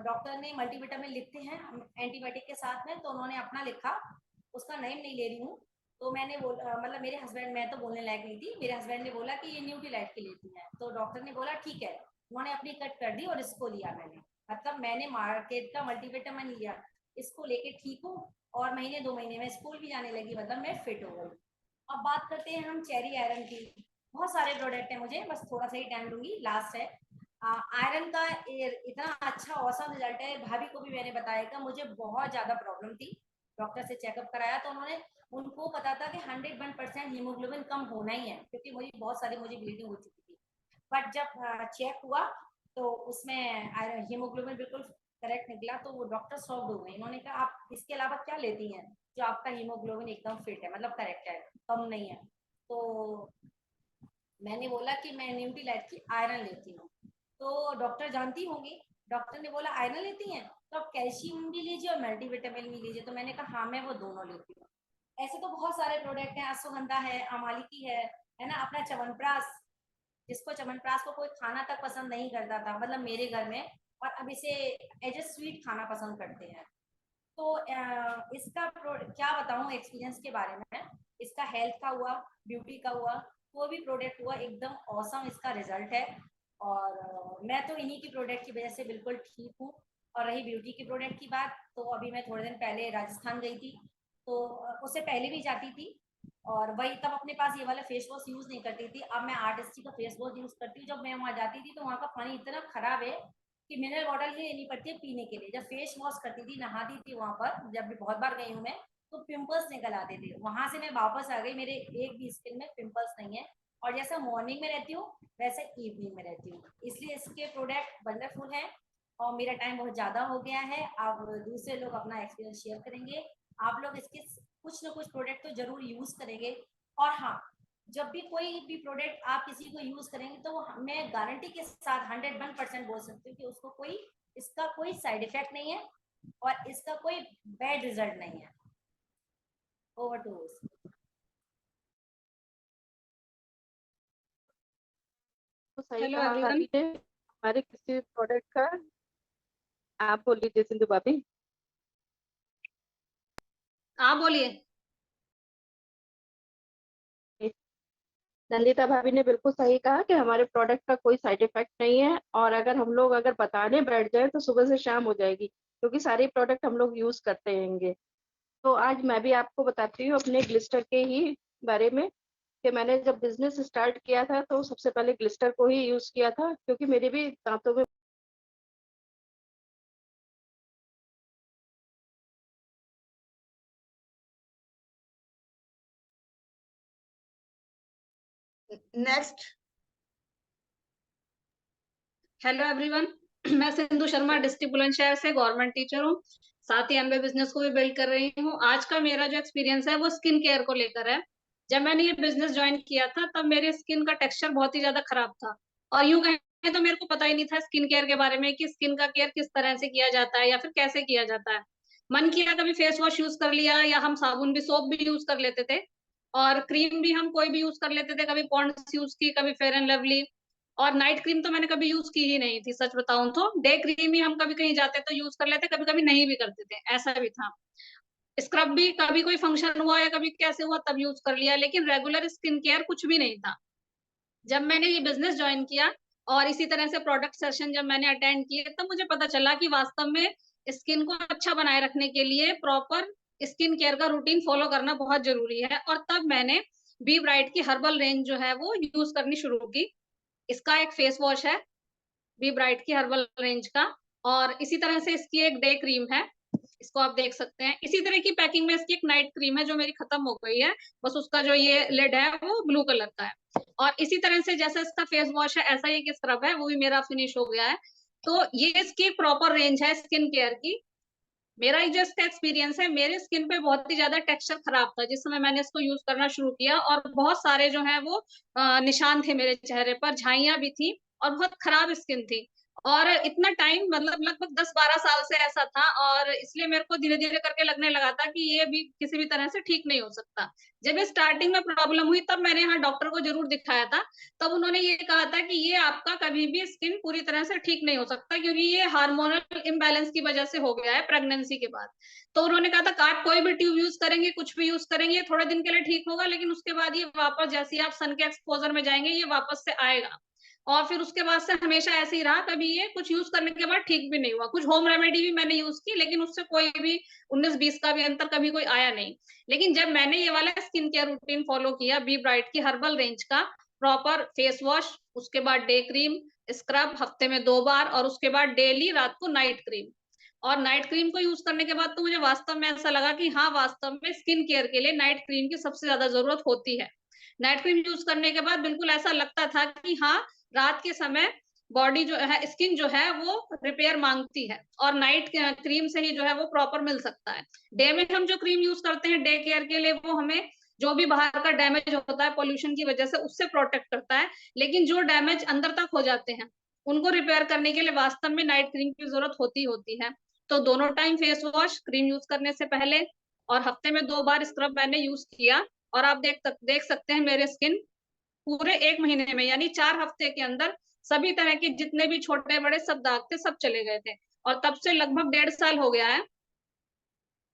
डॉक्टर ने मल्टीविटामिन लिखते हैं एंटीबायोटिक के साथ में, तो उन्होंने अपना लिखा, उसका नेम नहीं ले रही हूँ। तो मैंने मतलब मेरे हस्बैंड, मैं तो बोलने लायक नहीं थी, मेरे हस्बैंड ने बोला कि ये न्यूट्रीलाइट की लेती है, तो डॉक्टर ने बोला ठीक है। उन्होंने अपनी कट कर दी और इसको लिया मैंने, मतलब मैंने मार्केट का मल्टीविटामिन लिया, इसको लेके ठीक हूँ और महीने 2 महीने में स्कूल भी जाने लगी, मतलब मैं फिट हो गई। अब बात करते हैं हम चेरी आयरन की। बहुत सारे प्रोडक्ट हैं, मुझे बस थोड़ा सा ही टाइम दूंगी, लास्ट है। आयरन का इतना अच्छा औसम रिजल्ट है, भाभी को भी मैंने बताया था, मुझे बहुत ज्यादा प्रॉब्लम थी। डॉक्टर से चेकअप कराया तो उनको पता था कि 101% हीमोग्लोबिन कम होना ही है, क्योंकि मुझे ब्लीडिंग हो चुकी थी। बट जब चेक हुआ तो उसमें हीमोग्लोबिन बिल्कुल करेक्ट निकला, तो वो डॉक्टर शॉक्ड हो गए। इन्होंने कहा आप इसके अलावा क्या लेती हैं जो आपका हीमोग्लोबिन एकदम फिट है, मतलब करेक्ट है, कम नहीं है। तो मैंने बोला कि मैं न्यूट्रीलाइट की आयरन लेती हूँ। तो डॉक्टर जानती होंगी, डॉक्टर ने बोला आयरन लेती हैं तो आप कैल्शियम भी लीजिए और मल्टीविटामिन भी लीजिए। तो मैंने कहा हाँ, मैं वो दोनों लेती हूँ। ऐसे तो बहुत सारे प्रोडक्ट हैं, अश्वगंधा है, अमालिकी है ना, अपना च्यवनप्राश, जिसको च्यवनप्राश को कोई खाना तक पसंद नहीं करता था, मतलब मेरे घर में, और अब इसे एज ए स्वीट खाना पसंद करते हैं। तो इसका क्या बताऊं एक्सपीरियंस के बारे में। इसका हेल्थ का हुआ, ब्यूटी का हुआ, कोई भी प्रोडक्ट हुआ, एकदम औसम इसका रिजल्ट है। और मैं तो इन्हीं की प्रोडक्ट की वजह से बिल्कुल ठीक हूँ। और रही ब्यूटी की प्रोडक्ट की बात, तो अभी मैं थोड़े दिन पहले राजस्थान गई थी, तो उससे पहले भी जाती थी और वही तब अपने पास ये वाला फेस वॉश यूज नहीं करती थी। अब मैं आर्टिस्टी का फेस वॉश यूज करती हूँ। जब मैं वहाँ जाती थी तो वहाँ का पानी इतना खराब है कि मिनरल वाटर ही लेनी पड़ती है पीने के लिए। जब फेस वॉश करती थी, नहाती थी वहां पर, जब भी बहुत बार गई हूँ मैं, तो पिंपल्स निकल आते थे। वहां से मैं वापस आ गई, मेरे एक भी स्किन में पिंपल्स नहीं है। और जैसा मॉर्निंग में रहती हूँ वैसे इवनिंग में रहती हूँ। इसलिए इसके प्रोडक्ट वंडरफुल है। और मेरा टाइम बहुत ज्यादा हो गया है, अब दूसरे लोग अपना एक्सपीरियंस शेयर करेंगे। आप लोग इसके कुछ ना कुछ प्रोडक्ट तो जरूर यूज करेंगे। और हाँ, जब भी कोई भी प्रोडक्ट आप किसी को यूज करेंगे तो मैं गारंटी के साथ 101% बोल सकती हूँ कि उसको इसका कोई साइड इफेक्ट नहीं है और इसका कोई बैड रिजल्ट नहीं है। Over to. तो सही हेलो कहा एवरीवन। भाभी ने हमारे किसी प्रोडक्ट का। आप बोल लीजिए सिंधु भाभी। आप बोलिए। नंदिता भाभी ने बिल्कुल सही कहा कि हमारे प्रोडक्ट का कोई साइड इफेक्ट नहीं है, और अगर हम लोग बताने बैठ जाए तो सुबह से शाम हो जाएगी, क्योंकि सारे प्रोडक्ट हम लोग यूज करते रहेंगे। तो आज मैं भी आपको बताती हूँ अपने ग्लिस्टर के ही बारे में, कि मैंने जब बिजनेस स्टार्ट किया था तो सबसे पहले ग्लिस्टर को ही यूज किया था, क्योंकि मेरे भी दांतों में नेक्स्ट। Hello everyone. मैं सिंधु शर्मा, डिस्ट्रिक्ट बुलंदशहर से गवर्नमेंट टीचर हूँ, साथ ही एमबीए बिजनेस को भी बिल्ड कर रही हूँ। आज का मेरा जो एक्सपीरियंस है वो स्किन केयर को लेकर है। जब मैंने ये बिजनेस ज्वाइन किया था तब मेरे स्किन का टेक्सचर बहुत ही ज्यादा खराब था, और यूं तो मेरे को पता ही नहीं था स्किन केयर के बारे में कि स्किन का केयर किस तरह से किया जाता है या फिर कैसे किया जाता है। मन किया कभी फेस वॉश यूज कर लिया या हम साबुन भी, सोप भी यूज कर लेते थे, और क्रीम भी हम कोई भी यूज कर लेते थे, कभी पॉन्ड्स यूज की, कभी फेयर एंड लवली। और नाइट क्रीम तो मैंने कभी यूज की ही नहीं थी, सच बताऊं तो। डे क्रीम ही हम कभी कहीं जाते तो यूज कर लेते, कभी कभी नहीं भी करते थे, ऐसा भी था। स्क्रब भी कभी कोई फंक्शन हुआ या कभी कैसे हुआ तब यूज कर लिया, लेकिन रेगुलर स्किन केयर कुछ भी नहीं था। जब मैंने ये बिजनेस ज्वाइन किया और इसी तरह से प्रोडक्ट सेशन जब मैंने अटेंड किए, तब मुझे पता चला कि वास्तव में स्किन को अच्छा बनाए रखने के लिए प्रॉपर स्किन केयर का रूटीन फॉलो करना बहुत जरूरी है। और तब मैंने बी ब्राइट की हर्बल रेंज जो है वो यूज करनी शुरू की। इसका एक फेस वॉश है बी ब्राइट की हर्बल रेंज का, और इसी तरह से इसकी एक डे क्रीम है, इसको आप देख सकते हैं। इसी तरह की पैकिंग में इसकी एक नाइट क्रीम है जो मेरी खत्म हो गई है, बस उसका जो ये लिड है वो ब्लू कलर का है। और इसी तरह से जैसा इसका फेस वॉश है, ऐसा ही एक स्क्रब है, वो भी मेरा फिनिश हो गया है। तो ये इसकी प्रॉपर रेंज है स्किन केयर की। मेरा जो इसका एक्सपीरियंस है, मेरे स्किन पे बहुत ही ज्यादा टेक्सचर खराब था जिस समय मैंने इसको यूज करना शुरू किया, और बहुत सारे जो है वो निशान थे मेरे चेहरे पर, झाइयां भी थी और बहुत खराब स्किन थी। और इतना टाइम, मतलब लगभग 10-12 साल से ऐसा था, और इसलिए मेरे को धीरे धीरे करके लगने लगा था कि ये भी किसी भी तरह से ठीक नहीं हो सकता। जब स्टार्टिंग में प्रॉब्लम हुई तब मैंने यहाँ डॉक्टर को जरूर दिखाया था। तब उन्होंने ये कहा था कि ये आपका कभी भी स्किन पूरी तरह से ठीक नहीं हो सकता, क्योंकि ये हार्मोनल इम्बैलेंस की वजह से हो गया है प्रेगनेंसी के बाद। तो उन्होंने कहा था कि आप कोई भी ट्यूब यूज करेंगे, कुछ भी यूज करेंगे, थोड़े दिन के लिए ठीक होगा, लेकिन उसके बाद ये वापस, जैसे ही आप सन के एक्सपोजर में जाएंगे, ये वापस से आएगा। और फिर उसके बाद से हमेशा ऐसे ही रहा, कभी ये कुछ यूज करने के बाद ठीक भी नहीं हुआ। कुछ होम रेमेडी भी मैंने यूज की, लेकिन उससे कोई भी 19-20 का भी अंतर कभी कोई आया नहीं। लेकिन जब मैंने ये वाला स्किन केयर रूटीन फॉलो किया बी ब्राइट की हर्बल रेंज का, प्रॉपर फेस वॉश, उसके बाद डे क्रीम, स्क्रब हफ्ते में 2 बार, और उसके बाद डेली रात को नाइट क्रीम। और नाइट क्रीम को यूज करने के बाद तो मुझे वास्तव में ऐसा लगा कि हाँ, वास्तव में स्किन केयर के लिए नाइट क्रीम की सबसे ज्यादा जरूरत होती है। नाइट क्रीम यूज करने के बाद बिल्कुल ऐसा लगता था कि हाँ, रात के समय बॉडी जो है, स्किन जो है वो रिपेयर मांगती है, और नाइट क्रीम से ही जो है वो प्रॉपर मिल सकता है। डे में हम जो क्रीम यूज करते हैं डे केयर के लिए, वो हमें जो भी बाहर का डैमेज होता है पॉल्यूशन की वजह से, उससे प्रोटेक्ट करता है। लेकिन जो डैमेज अंदर तक हो जाते हैं, उनको रिपेयर करने के लिए वास्तव में नाइट क्रीम की जरूरत होती है। तो दोनों time face wash, cream use करने से पहले, और हफ्ते में 2 बार स्क्रब मैंने यूज किया। और आप देख सकते हैं मेरे स्किन पूरे 1 महीने में, यानी 4 हफ्ते के अंदर, सभी तरह के जितने भी छोटे बड़े सब दाग थे, सब चले गए थे। और तब से लगभग 1.5 साल हो गया है,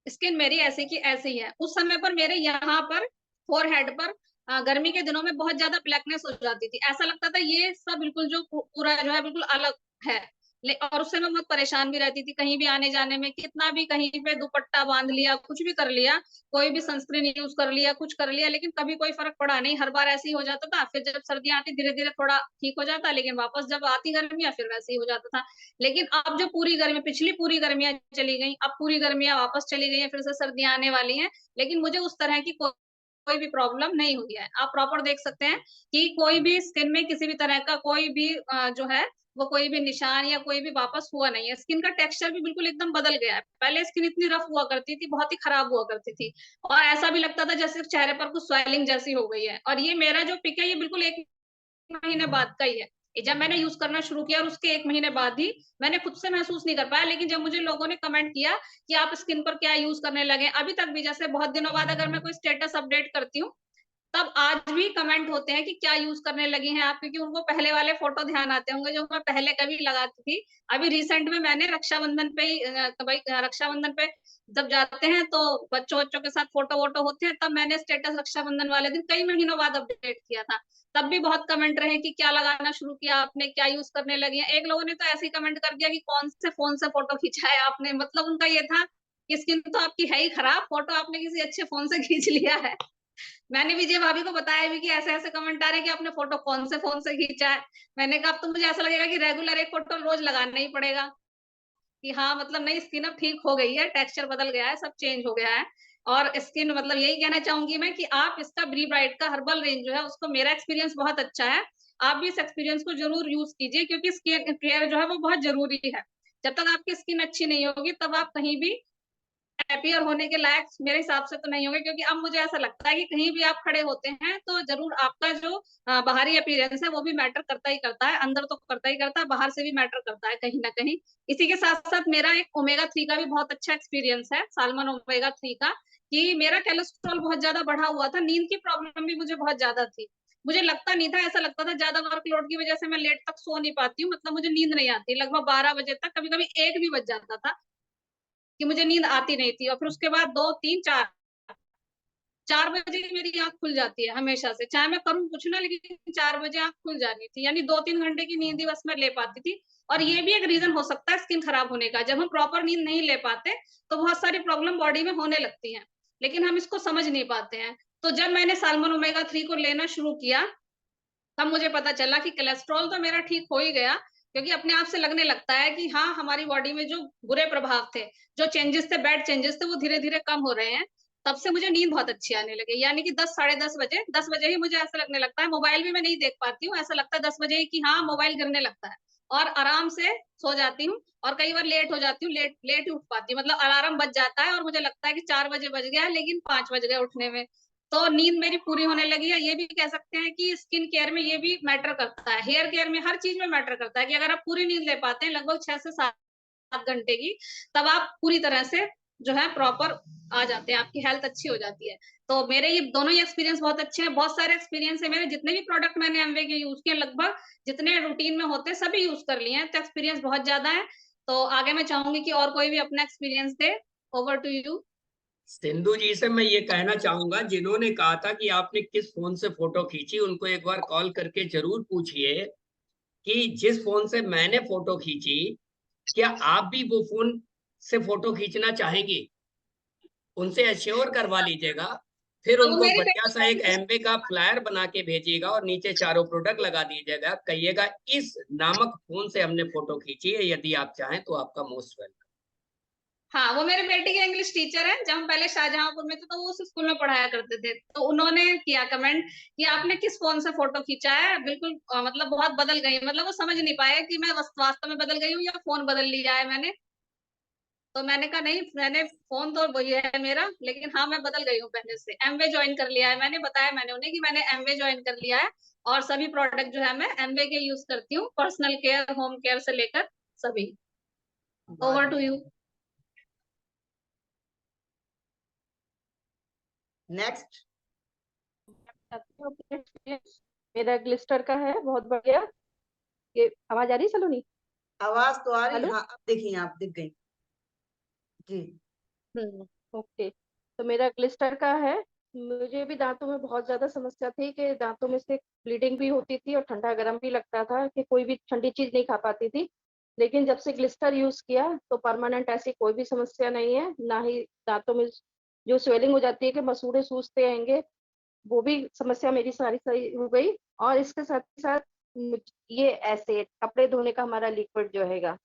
स्किन मेरी ऐसे की ऐसे ही है। उस समय पर मेरे यहाँ पर फोरहेड पर गर्मी के दिनों में बहुत ज्यादा ब्लैकनेस हो जाती थी, ऐसा लगता था ये सब बिल्कुल जो पूरा जो है बिल्कुल अलग है। और उससे मैं बहुत परेशान भी रहती थी, कहीं भी आने जाने में, कितना भी कहीं पे दुपट्टा बांध लिया, कुछ भी कर लिया, कोई भी सनस्क्रीन यूज कर लिया, कुछ कर लिया, लेकिन कभी कोई फर्क पड़ा नहीं। हर बार ऐसे ही हो जाता था। फिर जब सर्दियां आती धीरे धीरे थोड़ा ठीक हो जाता, लेकिन वापस जब आती गर्मियां फिर वैसे ही हो जाता था। लेकिन अब जो पूरी गर्मी, पिछली पूरी गर्मियां चली गई, अब पूरी गर्मियां वापस चली गई है, फिर से सर्दियां आने वाली हैं, लेकिन मुझे उस तरह की कोई भी प्रॉब्लम नहीं हुई है। आप प्रॉपर देख सकते हैं कि कोई भी स्किन में किसी भी तरह का कोई भी जो है वो कोई भी निशान या कोई भी वापस हुआ नहीं है। स्किन का टेक्सचर भी बिल्कुल एकदम बदल गया है। पहले स्किन इतनी रफ हुआ करती थी, बहुत ही खराब हुआ करती थी, और ऐसा भी लगता था जैसे चेहरे पर कुछ स्वेलिंग जैसी हो गई है। और ये मेरा जो पिक है, ये बिल्कुल 1 महीने बाद का ही है। जब मैंने यूज करना शुरू किया और उसके 1 महीने बाद ही मैंने खुद से महसूस नहीं कर पाया, लेकिन जब मुझे लोगों ने कमेंट किया कि आप स्किन पर क्या यूज करने लगे, अभी तक भी जैसे बहुत दिनों बाद अगर मैं कोई स्टेटस अपडेट करती हूँ, तब आज भी कमेंट होते हैं कि क्या यूज करने लगी हैं आप, क्योंकि उनको पहले वाले फोटो ध्यान आते होंगे जो मैं पहले कभी लगाती थी। अभी रिसेंट में मैंने रक्षाबंधन पे ही रक्षाबंधन पे जब जाते हैं तो बच्चों के साथ फोटो वोटो होते हैं, तब मैंने स्टेटस रक्षाबंधन वाले दिन कई महीनों बाद अपडेट किया था। तब भी बहुत कमेंट रहे कि क्या लगाना शुरू किया आपने, क्या यूज करने लगी हैं। एक लोगों ने तो ऐसे ही कमेंट कर दिया कि कौन से फोन से फोटो खींचा है आपने, मतलब उनका ये था कि स्किन तो आपकी है ही खराब, फोटो आपने किसी अच्छे फोन से खींच लिया है। मैंने विजय भाभी को बताया भी कि ऐसे ऐसे कमेंट आ रहे हैं कि आपने फोटो कौन से फोन से खींचा है। मैंने कहा अब तो मुझे ऐसा लगेगा कि रेगुलर एक फोटो रोज लगाना ही पड़ेगा, कि हाँ मतलब नहीं, स्किन अब ठीक हो गई है, टेक्सचर बदल गया है, सब चेंज हो गया है। और स्किन मतलब यही कहना चाहूंगी मैं कि आप इसका बी ब्राइट का हर्बल रेंज जो है, उसको, मेरा एक्सपीरियंस बहुत अच्छा है, आप भी इस एक्सपीरियंस को जरूर यूज कीजिए, क्योंकि स्किन केयर जो है वो बहुत जरूरी है। जब तक आपकी स्किन अच्छी नहीं होगी, तब आप कहीं भी हैप्पियर होने के लायक मेरे हिसाब से तो नहीं होंगे, क्योंकि अब मुझे ऐसा लगता है कि कहीं भी आप खड़े होते हैं तो जरूर आपका जो बाहरी अपीयरेंस है वो भी मैटर करता ही करता है, अंदर तो करता ही करता है, बाहर से भी मैटर करता है कहीं ना कहीं। इसी के साथ साथ मेरा एक ओमेगा 3 का भी बहुत अच्छा एक्सपीरियंस है, सालमन ओमेगा 3 का, कि मेरा कोलेस्ट्रॉल बहुत ज्यादा बढ़ा हुआ था, नींद की प्रॉब्लम भी मुझे बहुत ज्यादा थी। मुझे लगता नहीं था, ऐसा लगता था ज्यादा वर्कलोड की वजह से मैं लेट तक सो नहीं पाती हूँ, मतलब मुझे नींद नहीं आती, लगभग 12 बजे तक, कभी कभी 1 भी बज जाता था कि मुझे नींद आती नहीं थी। और फिर उसके बाद 2 3 4 बजे मेरी आंख खुल जाती है हमेशा से, चाहे मैं करूँ कुछ ना, लेकिन 4 बजे आंख खुल जानी थी, यानी 2-3 घंटे की नींद ही बस मैं ले पाती थी। और ये भी एक रीजन हो सकता है स्किन खराब होने का, जब हम प्रॉपर नींद नहीं ले पाते तो बहुत सारी प्रॉब्लम बॉडी में होने लगती हैं, लेकिन हम इसको समझ नहीं पाते हैं। तो जब मैंने सालमन ओमेगा 3 को लेना शुरू किया, तब मुझे पता चला कि कोलेस्ट्रॉल तो मेरा ठीक हो ही गया, क्योंकि अपने आप से लगने लगता है कि हाँ, हमारी बॉडी में जो बुरे प्रभाव थे, जो चेंजेस थे, बैड चेंजेस थे, वो धीरे धीरे कम हो रहे हैं। तब से मुझे नींद बहुत अच्छी आने लगी, यानी कि 10 साढ़े 10 बजे ही मुझे ऐसा लगने लगता है, मोबाइल भी मैं नहीं देख पाती हूँ, ऐसा लगता है 10 बजे ही कि हाँ, मोबाइल गिरने लगता है, और आराम से सो जाती हूँ। और कई बार लेट हो जाती हूँ, लेट लेट ही उठ पाती हूँ, मतलब अलार्म बज जाता है और मुझे लगता है कि 4 बजे बज गया है, लेकिन 5 बज गए उठने में। तो नींद मेरी पूरी होने लगी है। ये भी कह सकते हैं कि स्किन केयर में ये भी मैटर करता है, हेयर केयर में, हर चीज में मैटर करता है कि अगर आप पूरी नींद ले पाते हैं लगभग 6 से 7 घंटे की, तब आप पूरी तरह से जो है प्रॉपर आ जाते हैं, आपकी हेल्थ अच्छी हो जाती है। तो मेरे ये दोनों ही एक्सपीरियंस बहुत अच्छे हैं, बहुत सारे एक्सपीरियंस है मेरे, जितने भी प्रोडक्ट मैंने एमवे के यूज किए, लगभग जितने रूटीन में होते हैं सभी यूज कर लिए हैं, तो एक्सपीरियंस बहुत ज्यादा है। तो आगे मैं चाहूंगी कि और कोई भी अपना एक्सपीरियंस दे। Over to you. Sindhu ji से मैं ये कहना चाहूंगा, जिन्होंने कहा था कि आपने किस फोन से फोटो खींची, उनको एक बार कॉल करके जरूर पूछिए कि जिस फोन से मैंने फोटो खींची, क्या आप भी वो फोन से फोटो खींचना चाहेंगी? उनसे एश्योर करवा लीजिएगा, फिर वो उनको मेरी बढ़िया सा एक बेटी एमवे का फ्लायर बना के भेजिएगा और नीचे चारों प्रोडक्ट लगा दीजिएगा, कहिएगा इस नामक फोन से हमने फोटो खींची है, यदि आप चाहें तो आपका मोस्ट वेलकम। हाँ, वो मेरे बेटे के इंग्लिश टीचर हैं, जब हम पहले शाहजहांपुर में थे तो वो उस स्कूल में पढ़ाया करते थे, तो उन्होंने किया कमेंट कि आपने किस फोन से फोटो खींचा है, बिल्कुल मतलब बहुत बदल गई, मतलब वो समझ नहीं पाए कि मैं वास्तव में बदल गई हूँ या फोन बदल लिया है मैंने। तो मैंने कहा नहीं, मैंने फोन तो वही है मेरा, लेकिन हाँ मैं बदल गई हूँ पहले से, एमवे ज्वाइन कर लिया है मैंने, बताया मैंने उन्हें कि मैंने एमवे ज्वाइन कर लिया है, और सभी प्रोडक्ट जो है मैं एमवे के यूज करती हूँ, पर्सनल केयर, होम केयर से लेकर सभी। Over to you. नेक्स्ट। मेरा ग्लिस्टर का है, बहुत बढ़िया। ये आवाज आ रही है सलोनी? आवाज तो आ रही, हेलो। हाँ अब देखिए, आप दिख गई जी। ओके। तो मेरा ग्लिस्टर का है। मुझे भी दांतों में बहुत ज्यादा समस्या थी कि दांतों में से ब्लीडिंग भी होती थी और ठंडा गर्म भी लगता था, कि कोई भी ठंडी चीज नहीं खा पाती थी। लेकिन जब से ग्लिस्टर यूज किया तो परमानेंट ऐसी कोई भी समस्या नहीं है, ना ही दांतों में जो स्वेलिंग हो जाती है कि मसूड़े सूजते रहेंगे, वो भी समस्या मेरी सारी सही हो गई। और इसके साथ ही साथ ये ऐसे कपड़े धोने का हमारा लिक्विड जो हैगा,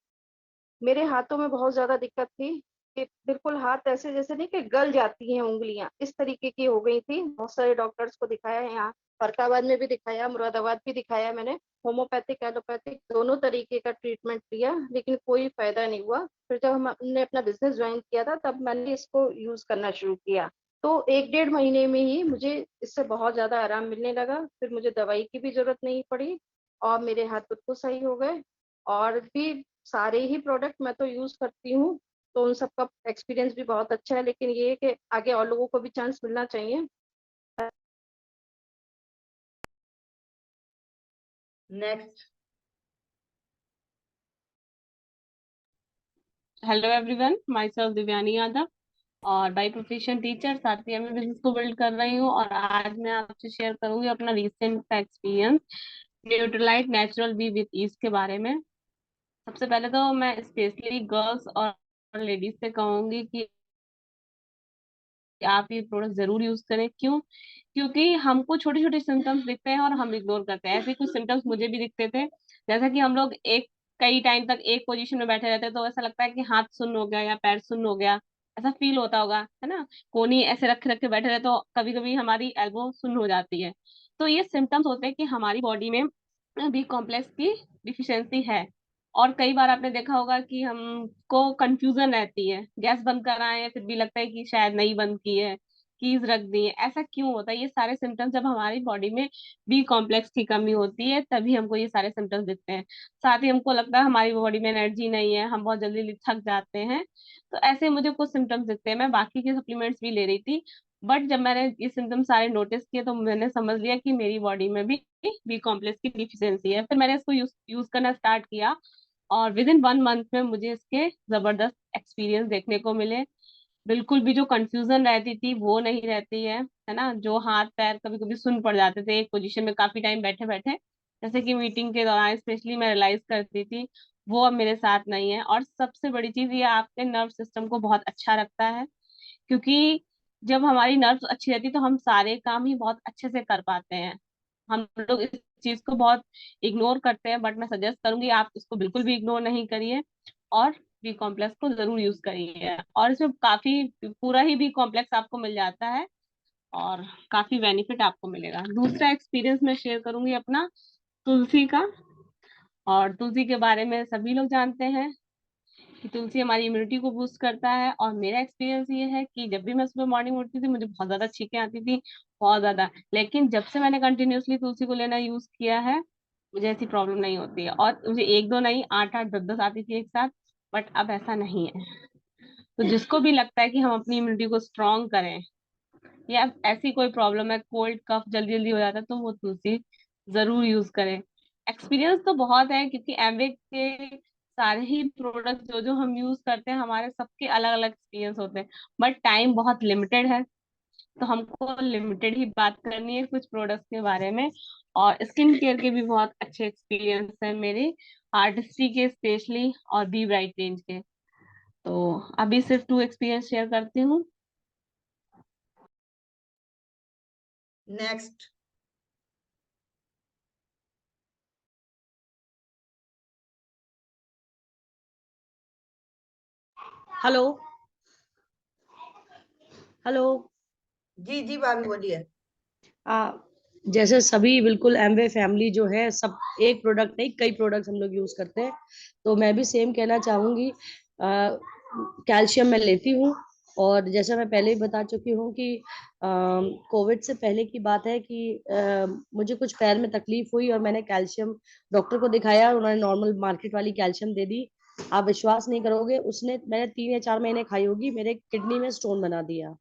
मेरे हाथों में बहुत ज्यादा दिक्कत थी कि बिल्कुल हाथ ऐसे जैसे नहीं कि गल जाती हैं उंगलियां, इस तरीके की हो गई थी। बहुत सारे डॉक्टर्स को दिखाया है, यहाँ फरकाबाद में भी दिखाया, मुरादाबाद भी दिखाया मैंने, होम्योपैथिक एलोपैथिक दोनों तरीके का ट्रीटमेंट लिया, लेकिन कोई फायदा नहीं हुआ। फिर जब हमने अपना बिजनेस ज्वाइन किया था तब मैंने इसको यूज करना शुरू किया, तो 1-1.5 महीने में ही मुझे इससे बहुत ज्यादा आराम मिलने लगा। फिर मुझे दवाई की भी जरूरत नहीं पड़ी और मेरे हाथ बिल्कुल सही हो गए। और भी सारे ही प्रोडक्ट मैं तो यूज करती हूँ, तो उन सबका एक्सपीरियंस भी बहुत अच्छा है, लेकिन ये है कि आगे और लोगों को भी चांस मिलना चाहिए। Next. Hello everyone, my self Divyani Yadav, और बाई प्रोफेशन टीचर, साथ ही मैं बिजनेस को बिल्ड कर रही हूँ। और आज मैं आपसे शेयर करूंगी अपना रिसेंट का experience Nutrilite natural B with ease के बारे में। सबसे पहले तो मैं स्पेशली गर्ल्स और लेडीज से कहूंगी कि आप ये प्रोडक्ट जरूर यूज करें। क्यों? क्योंकि हमको छोटे छोटे सिम्टम्स दिखते हैं और हम इग्नोर करते हैं। ऐसे कुछ सिम्टम्स मुझे भी दिखते थे, जैसा कि हम लोग कई टाइम तक एक पोजीशन में बैठे रहते हैं तो ऐसा लगता है कि हाथ सुन्न हो गया या पैर सुन्न हो गया, ऐसा फील होता होगा, है ना। कोनी ऐसे रख रख के बैठे रहे तो कभी कभी हमारी एल्बो सुन्न हो जाती है। तो ये सिम्टम्स होते हैं कि हमारी बॉडी में बी कॉम्प्लेक्स की डिफिशियंसी है। और कई बार आपने देखा होगा कि हमको कंफ्यूजन रहती है, गैस बंद कराएं है फिर भी लगता है कि शायद नहीं बंद की है, कीज रख दी है। ऐसा क्यों होता है? ये सारे सिम्टम्स जब हमारी बॉडी में बी कॉम्प्लेक्स की कमी होती है तभी हमको ये सारे सिम्टम्स दिखते हैं। साथ ही हमको लगता है हमारी बॉडी में एनर्जी नहीं है, हम बहुत जल्दी थक जाते हैं। तो ऐसे मुझे कुछ सिम्टम्स दिखते हैं। मैं बाकी के सप्लीमेंट्स भी ले रही थी, बट जब मैंने ये सिम्टम्स सारे नोटिस किए तो मैंने समझ लिया कि मेरी बॉडी में भी बी कॉम्प्लेक्स की डिफिशियंसी है। फिर मैंने इसको यूज करना स्टार्ट किया और विद इन 1 मंथ में मुझे इसके जबरदस्त एक्सपीरियंस देखने को मिले। बिल्कुल भी जो कंफ्यूजन रहती थी वो नहीं रहती है ना। जो हाथ पैर कभी कभी सुन पड़ जाते थे एक पोजीशन में काफी टाइम बैठे बैठे, जैसे कि मीटिंग के दौरान स्पेशली मैं रियलाइज करती थी, वो अब मेरे साथ नहीं है। और सबसे बड़ी चीज ये आपके नर्व सिस्टम को बहुत अच्छा रखता है, क्योंकि जब हमारी नर्व्स अच्छी रहती है तो हम सारे काम ही बहुत अच्छे से कर पाते हैं। हम लोग इस चीज को बहुत इग्नोर करते हैं, बट मैं सजेस्ट करूंगी आप इसको बिल्कुल भी इग्नोर नहीं करिए और बी कॉम्प्लेक्स को जरूर यूज करिए। और इसमें काफी पूरा ही बी कॉम्प्लेक्स आपको मिल जाता है और काफी बेनिफिट आपको मिलेगा। दूसरा एक्सपीरियंस मैं शेयर करूंगी अपना तुलसी का। और तुलसी के बारे में सभी लोग जानते हैं कि तुलसी हमारी इम्यूनिटी को बूस्ट करता है। और मेरा एक्सपीरियंस ये है कि जब भी मैं सुबह मॉर्निंग उठती थी मुझे बहुत ज्यादा छींकें आती थी, बहुत ज्यादा। लेकिन जब से मैंने कंटिन्यूअसली तुलसी को लेना यूज किया है मुझे ऐसी प्रॉब्लम नहीं होती है। और मुझे एक दो नहीं, 8 8 10 10 आती थी एक साथ, बट अब ऐसा नहीं है। तो जिसको भी लगता है कि हम अपनी इम्यूनिटी को स्ट्रॉन्ग करें या ऐसी कोई प्रॉब्लम है, कोल्ड कफ जल्दी जल्दी हो जाता है, तो वो तुलसी जरूर यूज करें। एक्सपीरियंस तो बहुत है, क्योंकि एमवे के सारे ही प्रोडक्ट जो जो हम यूज करते हैं हमारे सबके अलग अलग एक्सपीरियंस होते हैं, बट टाइम बहुत लिमिटेड है तो हमको लिमिटेड ही बात करनी है कुछ प्रोडक्ट्स के बारे में। और स्किन केयर के भी बहुत अच्छे एक्सपीरियंस है मेरे, आर्टिस्ट्री के स्पेशली और बी ब्राइट रेंज के। तो अभी सिर्फ 2 एक्सपीरियंस शेयर करती हूँ। नेक्स्ट। Hello hello. जी जी भाभी बोलिए। जैसे सभी बिल्कुल एमवे फैमिली जो है सब एक प्रोडक्ट नहीं कई प्रोडक्ट्स हम लोग यूज करते हैं, तो मैं भी सेम कहना चाहूंगी। कैल्शियम मैं लेती हूँ, और जैसा मैं पहले ही बता चुकी हूँ कि कोविड से पहले की बात है कि मुझे कुछ पैर में तकलीफ हुई और मैंने कैल्शियम डॉक्टर को दिखाया, उन्होंने नॉर्मल मार्केट वाली कैल्शियम दे दी। आप विश्वास नहीं करोगे, उसने मैंने 3 या 4 महीने खाई होगी, मेरे किडनी में स्टोन बना दिया।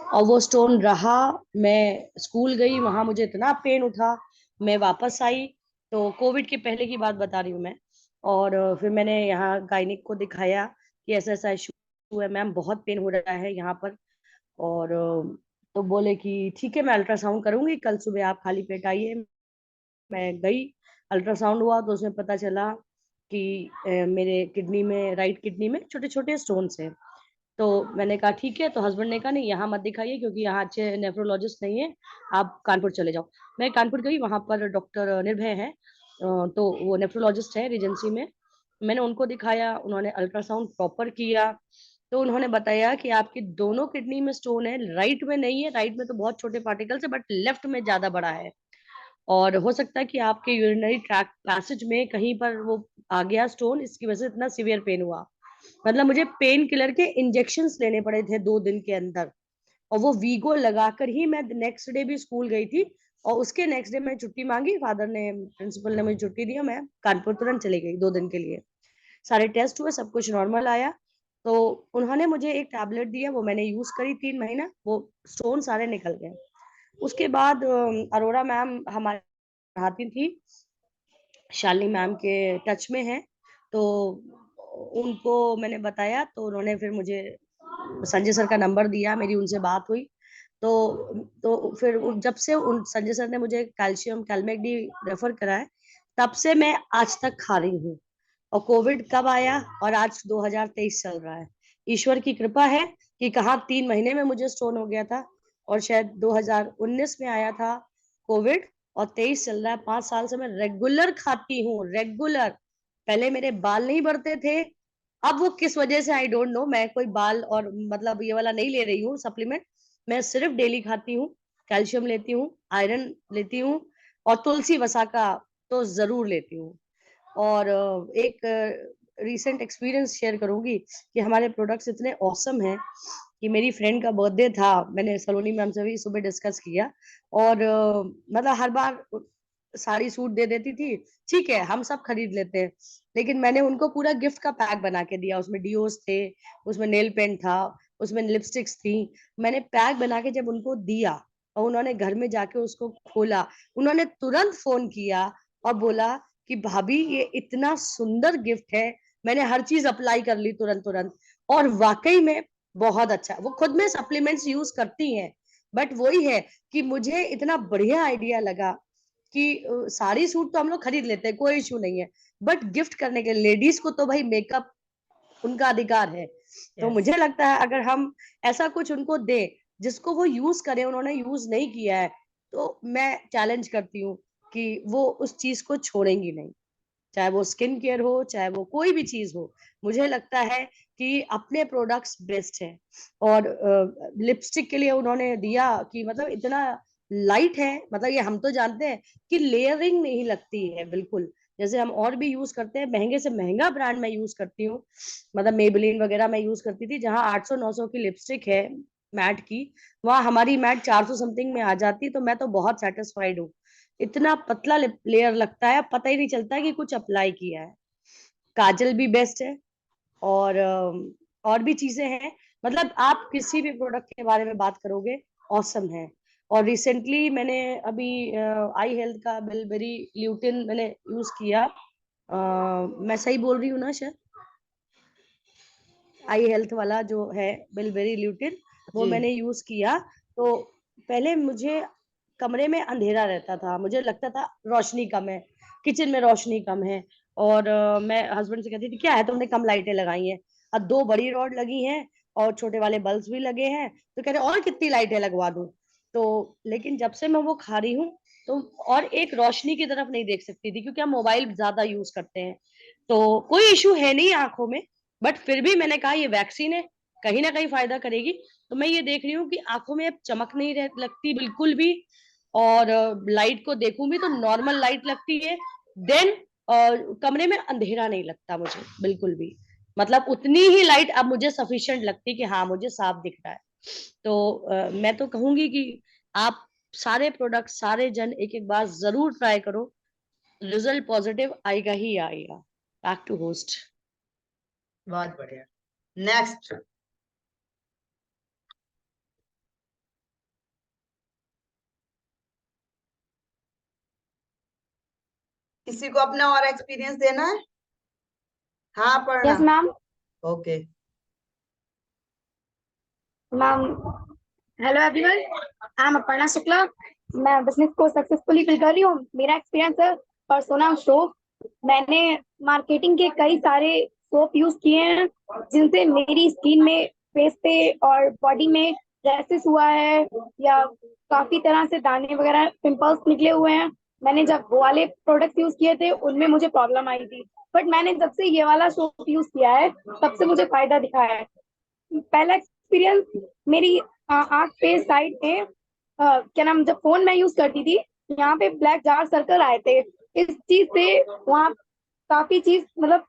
और वो स्टोन रहा, मैं स्कूल गई, वहां मुझे इतना पेन उठा, मैं वापस आई। तो कोविड के पहले की बात बता रही हूँ मैं। और फिर मैंने यहाँ गायनिक को दिखाया कि ऐसा ऐसा इशू है मैम, बहुत पेन हो रहा है यहाँ पर। और तो बोले कि ठीक है मैं अल्ट्रासाउंड करूंगी, कल सुबह आप खाली पेट आइए। मैं गई, अल्ट्रासाउंड हुआ तो उसमें पता चला कि मेरे किडनी में, राइट किडनी में छोटे छोटे स्टोन्स हैं। तो मैंने कहा ठीक है, तो हस्बैंड ने कहा नहीं यहाँ मत दिखाइए क्योंकि यहाँ अच्छे नेफ्रोलॉजिस्ट नहीं है, आप कानपुर चले जाओ। मैं कानपुर गई, वहां पर डॉक्टर निर्भय है, तो वो नेफ्रोलॉजिस्ट है रिजेंसी में। मैंने उनको दिखाया, उन्होंने अल्ट्रासाउंड प्रॉपर किया, तो उन्होंने बताया कि आपकी दोनों किडनी में स्टोन है, राइट में नहीं है, राइट में तो बहुत छोटे पार्टिकल्स है बट लेफ्ट में ज्यादा बड़ा है। और हो सकता है कि आपके यूरिनरी ट्रैक्ट पैसेज में कहीं पर वो आ गया स्टोन, इसकी वजह से इतना सीवियर पेन हुआ। मतलब मुझे पेन किलर के इंजेक्शंस लेने पड़े थे 2 दिन के अंदर, और वो वीगो लगाकर ही मैं नेक्स्ट डे भी स्कूल गई थी। और उसके नेक्स्ट डे मैं छुट्टी मांगी, फादर ने, प्रिंसिपल ने मुझे छुट्टी दिया, मैं कानपुर तुरंत चली गई 2 दिन के लिए। सारे टेस्ट हुए, सब कुछ नॉर्मल आया। तो उन्होंने मुझे एक टैबलेट दिया, वो मैंने यूज करी 3 महीना, वो स्टोन सारे निकल गए। उसके बाद अरोड़ा मैम हमारे पढ़ाती थी, शालिनी मैम के टच में है, तो उनको मैंने बताया, तो उन्होंने फिर मुझे संजय सर का नंबर दिया, मेरी उनसे बात हुई। तो फिर जब से उन संजय सर ने मुझे कैल्शियम कैलमेक डी रेफर करा है, तब से मैं आज तक खा रही हूँ। और कोविड कब आया और आज 2023 चल रहा है, ईश्वर की कृपा है कि कहाँ 3 महीने में मुझे स्टोन हो गया था, और शायद 2019 में आया था कोविड, और 23 चल रहा है। 5 साल से मैं रेगुलर खाती हूँ, रेगुलर। पहले मेरे बाल नहीं बढ़ते थे, अब वो किस वजह से आई डोंट नो, मैं कोई बाल और मतलब ये वाला नहीं ले रही हूँ सप्लीमेंट। मैं सिर्फ डेली खाती हूँ, कैल्शियम लेती हूँ, आयरन लेती हूँ, और तुलसी वसा का तो जरूर लेती हूँ। और एक रीसेंट एक्सपीरियंस शेयर करूंगी कि हमारे प्रोडक्ट्स इतने ऑसम हैं कि मेरी फ्रेंड का बर्थडे था, मैंने सलोनी मैम से भी सुबह डिस्कस किया, और मतलब हर बार साड़ी सूट दे देती थी, ठीक है हम सब खरीद लेते हैं, लेकिन मैंने उनको पूरा गिफ्ट का पैक बना के दिया, उसमें डिओस थे, उसमें नेल पेंट था, उसमें लिपस्टिक्स थी। मैंने पैक बना के जब उनको दिया और उन्होंने घर में जाके उसको खोला, उन्होंने तुरंत फोन किया और बोला कि भाभी ये इतना सुंदर गिफ्ट है, मैंने हर चीज अप्लाई कर ली तुरंत तुरंत, और वाकई में बहुत अच्छा। वो खुद में सप्लीमेंट्स यूज करती हैं, बट वही है कि मुझे इतना बढ़िया आइडिया लगा कि साड़ी सूट तो हम लोग खरीद लेते हैं, कोई इशू नहीं है, बट गिफ्ट करने के लेडीज को तो भाई मेकअप उनका अधिकार है। तो मुझे लगता है अगर हम ऐसा कुछ उनको दें जिसको वो यूज करें, उन्होंने यूज नहीं किया है, तो मैं चैलेंज करती हूँ कि वो उस चीज को छोड़ेंगी नहीं, चाहे वो स्किन केयर हो, चाहे वो कोई भी चीज हो। मुझे लगता है कि अपने प्रोडक्ट्स बेस्ट है। और लिपस्टिक के लिए उन्होंने दिया कि मतलब इतना लाइट है, मतलब ये हम तो जानते हैं कि लेयरिंग नहीं लगती है बिल्कुल, जैसे हम और भी यूज करते हैं, महंगे से महंगा ब्रांड मैं यूज करती हूँ, मतलब मेबेलिन वगैरह मैं यूज करती थी, जहाँ 800-900 की लिपस्टिक है मैट की, वहां हमारी मैट 400 समथिंग में आ जाती, तो मैं तो बहुत सेटिस्फाइड हूँ। इतना पतला लेयर लगता है, पता ही नहीं चलता है कि कुछ अप्लाई किया है। काजल भी बेस्ट है, और और भी चीजें हैं, मतलब आप किसी भी प्रोडक्ट के बारे में बात करोगे ऑसम है। और रिसेंटली मैंने अभी आई हेल्थ का बिलबेरी ल्यूटिन मैंने यूज किया, मैं सही बोल रही हूँ ना शायद, आई हेल्थ वाला जो है बिलबेरी ल्यूटिन, वो जी। मैंने यूज किया। तो पहले मुझे कमरे में अंधेरा रहता था, मुझे लगता था रोशनी कम है, किचन में रोशनी कम है, और मैं हस्बैंड से कहती थी क्या है तुमने कम लाइटें लगाई हैं, अब 2 बड़ी रॉड लगी हैं और छोटे वाले बल्ब भी लगे हैं, तो कह रहे और कितनी लाइटें लगवा दूं। तो लेकिन जब से मैं वो खा रही हूँ, तो और एक रोशनी की तरफ नहीं देख सकती थी क्योंकि हम मोबाइल ज्यादा यूज करते हैं, तो कोई इशू है नहीं आंखों में, बट फिर भी मैंने कहा ये वैक्सीन है, कहीं ना कहीं फायदा करेगी। तो मैं ये देख रही हूँ कि आंखों में अब चमक नहीं लगती बिल्कुल भी, और लाइट को देखूंगी तो नॉर्मल लाइट लगती है, देन कमरे में अंधेरा नहीं लगता मुझे बिल्कुल भी, मतलब उतनी ही लाइट अब मुझे सफिशिएंट लगती कि हाँ मुझे साफ दिख रहा है। तो मैं तो कहूंगी कि आप सारे प्रोडक्ट, सारे जन एक एक बार जरूर ट्राई करो, रिजल्ट पॉजिटिव आएगा ही आएगा। Back to host. बहुत बढ़िया। नेक्स्ट। किसी को अपना और एक्सपीरियंस देना है? हाँ पढ़ना। Yes ma'am. Okay. Ma'am hello everyone, I am Aparna Shukla. मैं बिजनेस को सक्सेसफुली बिल्ड कर रही हूँ। मेरा एक्सपीरियंस है पर्सोना सोप। मैंने मार्केटिंग के कई सारे सोप यूज किए हैं जिनसे मेरी स्किन में, फेस पे और बॉडी में रैशेस हुआ है, या काफी तरह से दाने वगैरह, पिंपल्स निकले हुए हैं। मैंने जब वो वाले प्रोडक्ट यूज किए थे उनमें मुझे प्रॉब्लम आई थी, बट मैंने जब से ये वाला सोप यूज किया है तब से मुझे फायदा दिखा है। पहला एक्सपीरियंस मेरी आंख पे साइड पे क्या नाम, जब फोन मैं यूज करती थी यहाँ पे ब्लैक डार्क सर्कल आए थे। इस चीज से वहाँ काफी चीज मतलब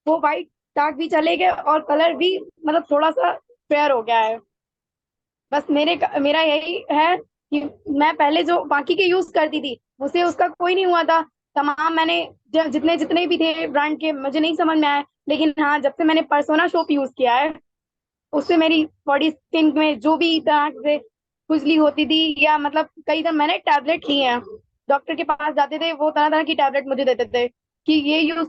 वो वाइट डार्क भी चले गए और कलर भी मतलब थोड़ा सा फेयर हो गया है। बस मेरा यही है कि मैं पहले जो बाकी के यूज करती थी मुझसे उसका कोई नहीं हुआ था। तमाम मैंने जितने जितने भी थे ब्रांड के मुझे नहीं समझ में आया, लेकिन हाँ जब से मैंने पर्सोना सोप यूज किया है उससे मेरी बॉडी स्किन में जो भी तरह से खुजली होती थी, या मतलब कई बार मैंने टैबलेट लिए हैं, डॉक्टर के पास जाते थे वो तरह तरह की टैबलेट मुझे देते थे कि ये यूज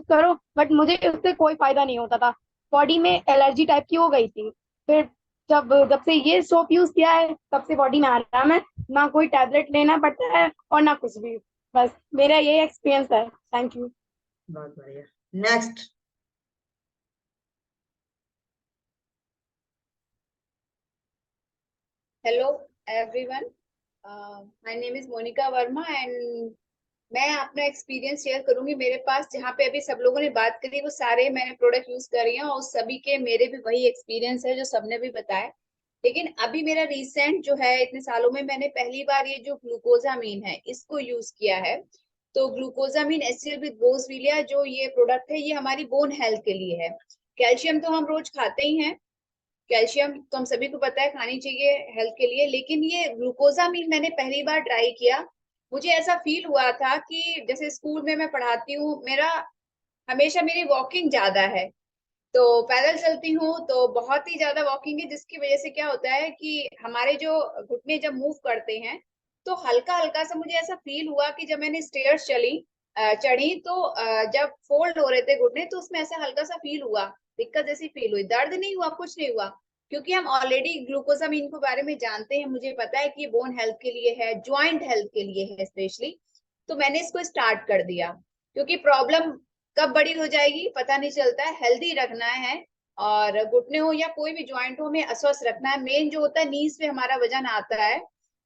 करो, बट मुझे उससे कोई फायदा नहीं होता था। बॉडी में एलर्जी टाइप की हो गई थी। फिर जब जब से ये सोप यूज किया है तब से बॉडी में आराम है, ना कोई टैबलेट लेना पड़ता है और ना कुछ भी। बस मेरा ये एक्सपीरियंस है। Thank you. बहुत बढ़िया। Next. Hello everyone, my name is Monika Verma and मैं अपना एक्सपीरियंस शेयर करूंगी। मेरे पास जहाँ पे अभी सब लोगों ने बात करी वो सारे मैंने प्रोडक्ट यूज कर रही हूँ और सभी के मेरे भी वही एक्सपीरियंस है जो सबने भी बताया। लेकिन अभी मेरा रिसेंट जो है, इतने सालों में मैंने पहली बार ये जो ग्लूकोजामीन है इसको यूज किया है। तो ग्लूकोजामिन एसिल विद बोसविलिया जो ये प्रोडक्ट है, ये हमारी बोन हेल्थ के लिए है। कैल्शियम तो हम रोज खाते ही हैं, कैल्शियम तो हम सभी को पता है खानी चाहिए हेल्थ के लिए, लेकिन ये ग्लूकोजामिन मैंने पहली बार ट्राई किया। मुझे ऐसा फील हुआ था कि जैसे स्कूल में मैं पढ़ाती हूँ, हमेशा मेरी वॉकिंग ज्यादा है, तो पैदल चलती हूँ तो बहुत ही ज्यादा वॉकिंग है, जिसकी वजह से क्या होता है कि हमारे जो घुटने जब मूव करते हैं तो हल्का हल्का सा मुझे ऐसा फील हुआ कि जब मैंने स्टेयर्स चढ़ी तो जब फोल्ड हो रहे थे घुटने, तो उसमें ऐसा हल्का सा फील हुआ, दिक्कत जैसी फील हुई। दर्द नहीं हुआ, कुछ नहीं हुआ, क्योंकि हम ऑलरेडी ग्लूकोजामिन के बारे में जानते हैं, मुझे पता है कि ये बोन हेल्थ के लिए है, ज्वाइंट हेल्थ के लिए है स्पेशली। तो मैंने इसको स्टार्ट कर दिया, क्योंकि प्रॉब्लम कब बड़ी हो जाएगी पता नहीं चलता है। हेल्दी रखना है, और घुटने हो या कोई भी ज्वाइंट हो, हमें अस्वस्थ रखना है। मेन जो होता है, नीज पे हमारा वजन आता है,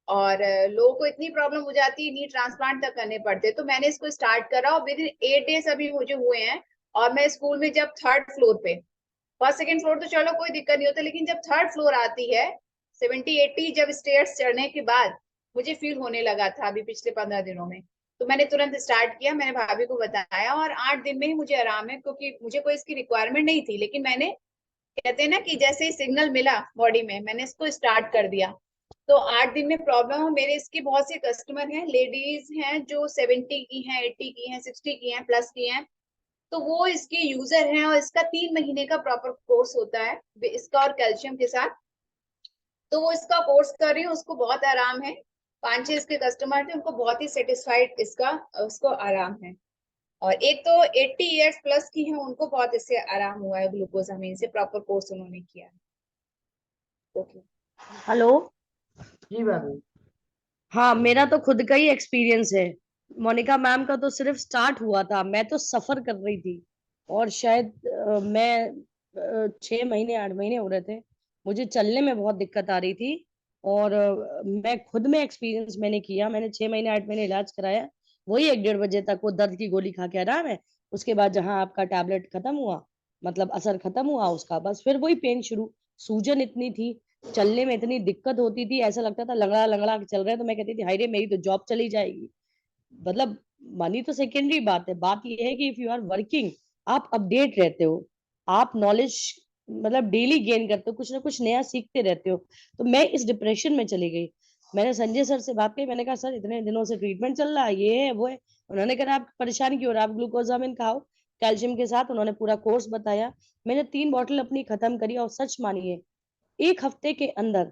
और लोगों को इतनी प्रॉब्लम हो जाती है, नी ट्रांसप्लांट तक करने पड़ते हैं। तो मैंने इसको स्टार्ट करा और विद इन 8 डेज अभी मुझे हुए हैं। और मैं स्कूल में जब 3rd फ्लोर पे, फर्स्ट सेकंड फ्लोर तो चलो कोई दिक्कत नहीं होता, लेकिन जब 3rd फ्लोर आती है 70-80 जब स्टेयर्स चढ़ने के बाद मुझे फील होने लगा था अभी पिछले 15 दिनों में। तो मैंने तुरंत स्टार्ट किया, मैंने भाभी को बताया, और 8 दिन में ही मुझे आराम है, क्योंकि मुझे कोई इसकी रिक्वायरमेंट नहीं थी, लेकिन मैंने, कहते हैं ना कि जैसे ही सिग्नल मिला बॉडी में, मैंने इसको स्टार्ट कर दिया। तो 8 दिन में प्रॉब्लम हो, मेरे इसके बहुत से कस्टमर हैं, लेडीज हैं जो 70 की हैं, 80 की हैं, 60 की हैं, प्लस की हैं, तो वो इसके यूजर हैं। और इसका 3 महीने का प्रॉपर कोर्स होता है इसका और कैल्शियम के साथ, तो वो इसका कोर्स कर रही है, उसको बहुत आराम है। 5-6 इसके कस्टमर थे, उनको बहुत ही सेटिस्फाइड उसको आराम है। और एक तो 80 इयर्स प्लस की हैं, उनको बहुत इससे आराम हुआ है ग्लूकोजामिन से, प्रॉपर कोर्स उन्होंने किया है। Okay, hello. जी भाभी। हाँ, मेरा तो खुद का ही एक्सपीरियंस है। मोनिका मैम का तो सिर्फ स्टार्ट हुआ था, मैं तो सफर कर रही थी। और शायद मैं 6 महीने 8 महीने हो रहे थे, मुझे चलने में बहुत दिक्कत आ रही थी। और मैं खुद में एक्सपीरियंस मैंने किया, मैंने 6 महीने 8 महीने इलाज कराया। वही 1-1.5 बजे तक वो दर्द की गोली खा के आराम है। उसके बाद जहाँ आपका टैबलेट खत्म हुआ, मतलब असर खत्म हुआ उसका, बस फिर वही पेन शुरू। सूजन इतनी थी, चलने में इतनी दिक्कत होती थी, ऐसा लगता था लंगड़ा लंगड़ा के चल रहे हैं। तो मैं कहती थी हाय रे, मेरी तो जॉब चली जाएगी। मतलब मनी तो सेकेंडरी बात है, बात यह है कि इफ यू आर वर्किंग, आप अपडेट रहते हो, आप नॉलेज मतलब डेली गेन करते हो, कुछ ना कुछ नया सीखते रहते हो। तो मैं इस डिप्रेशन में चली गई। मैंने संजय सर से बात की, मैंने कहा सर इतने दिनों से ट्रीटमेंट चल रहा है, ये है वो है। उन्होंने कहा आप परेशान क्यों हो रहे, आप ग्लूकोजामिन खाओ कैल्शियम के साथ। उन्होंने पूरा कोर्स बताया, मैंने 3 बॉटल अपनी खत्म करी। और सच मानिए, 1 हफ्ते के अंदर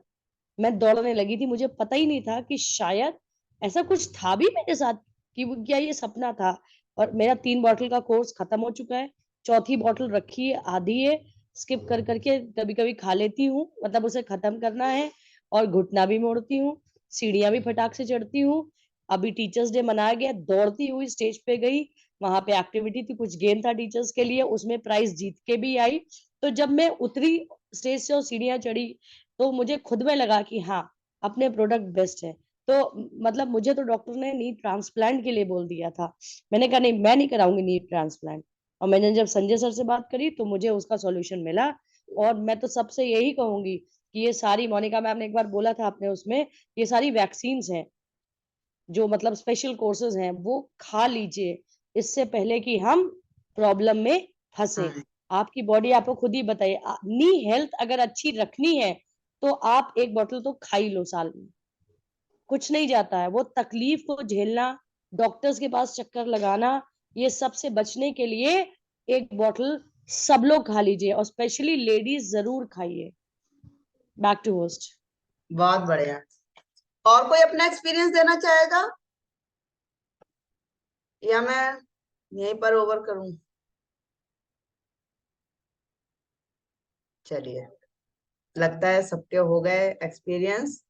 मैं दौड़ने लगी थी। मुझे पता ही नहीं था कि शायद ऐसा कुछ था भी मेरे साथ, कि क्या ये सपना था। और मेरा 3 बॉटल का कोर्स खत्म हो चुका है, 4थी बॉटल रखी है, आधी है, स्किप कर करके कभी कभी खा लेती हूँ, मतलब उसे खत्म करना है। और घुटना भी मोड़ती हूँ, सीढ़ियां भी फटाक से चढ़ती हूँ। अभी टीचर्स डे मनाया गया, दौड़ती हुई स्टेज पे गई, वहां पे एक्टिविटी थी, कुछ गेम था टीचर्स के लिए, उसमें प्राइज जीत के भी आई। तो जब मैं उतरी स्टेज से और सीढ़ियां चढ़ी, तो मुझे खुद में लगा कि हाँ, अपने प्रोडक्ट बेस्ट है। तो मतलब मुझे तो डॉक्टर ने नी ट्रांसप्लांट के लिए बोल दिया था। मैंने कहा नहीं, मैं नहीं कराऊंगी नी ट्रांसप्लांट। और मैंने जब संजय सर से बात करी तो मुझे उसका सॉल्यूशन मिला। और मैं तो सबसे यही कहूंगी कि ये सारी, मोनिका मैम ने एक बार बोला था अपने उसमें, ये सारी वैक्सीन हैं, जो मतलब स्पेशल कोर्सेज हैं, वो खा लीजिए इससे पहले कि हम प्रॉब्लम में फंसे। आपकी बॉडी आपको खुद ही बताइए, नी हेल्थ अगर अच्छी रखनी है तो आप 1 बॉटल तो खा ही लो साल में, कुछ नहीं जाता है। वो तकलीफ को झेलना, डॉक्टर्स के पास चक्कर लगाना, ये सब से बचने के लिए 1 बॉटल सब लोग खा लीजिए, और स्पेशली लेडीज जरूर खाइए। Back to host. बहुत बढ़िया। और कोई अपना एक्सपीरियंस देना चाहेगा, या मैं यहीं पर ओवर करूं? चलिए, लगता है सबके हो गए एक्सपीरियंस।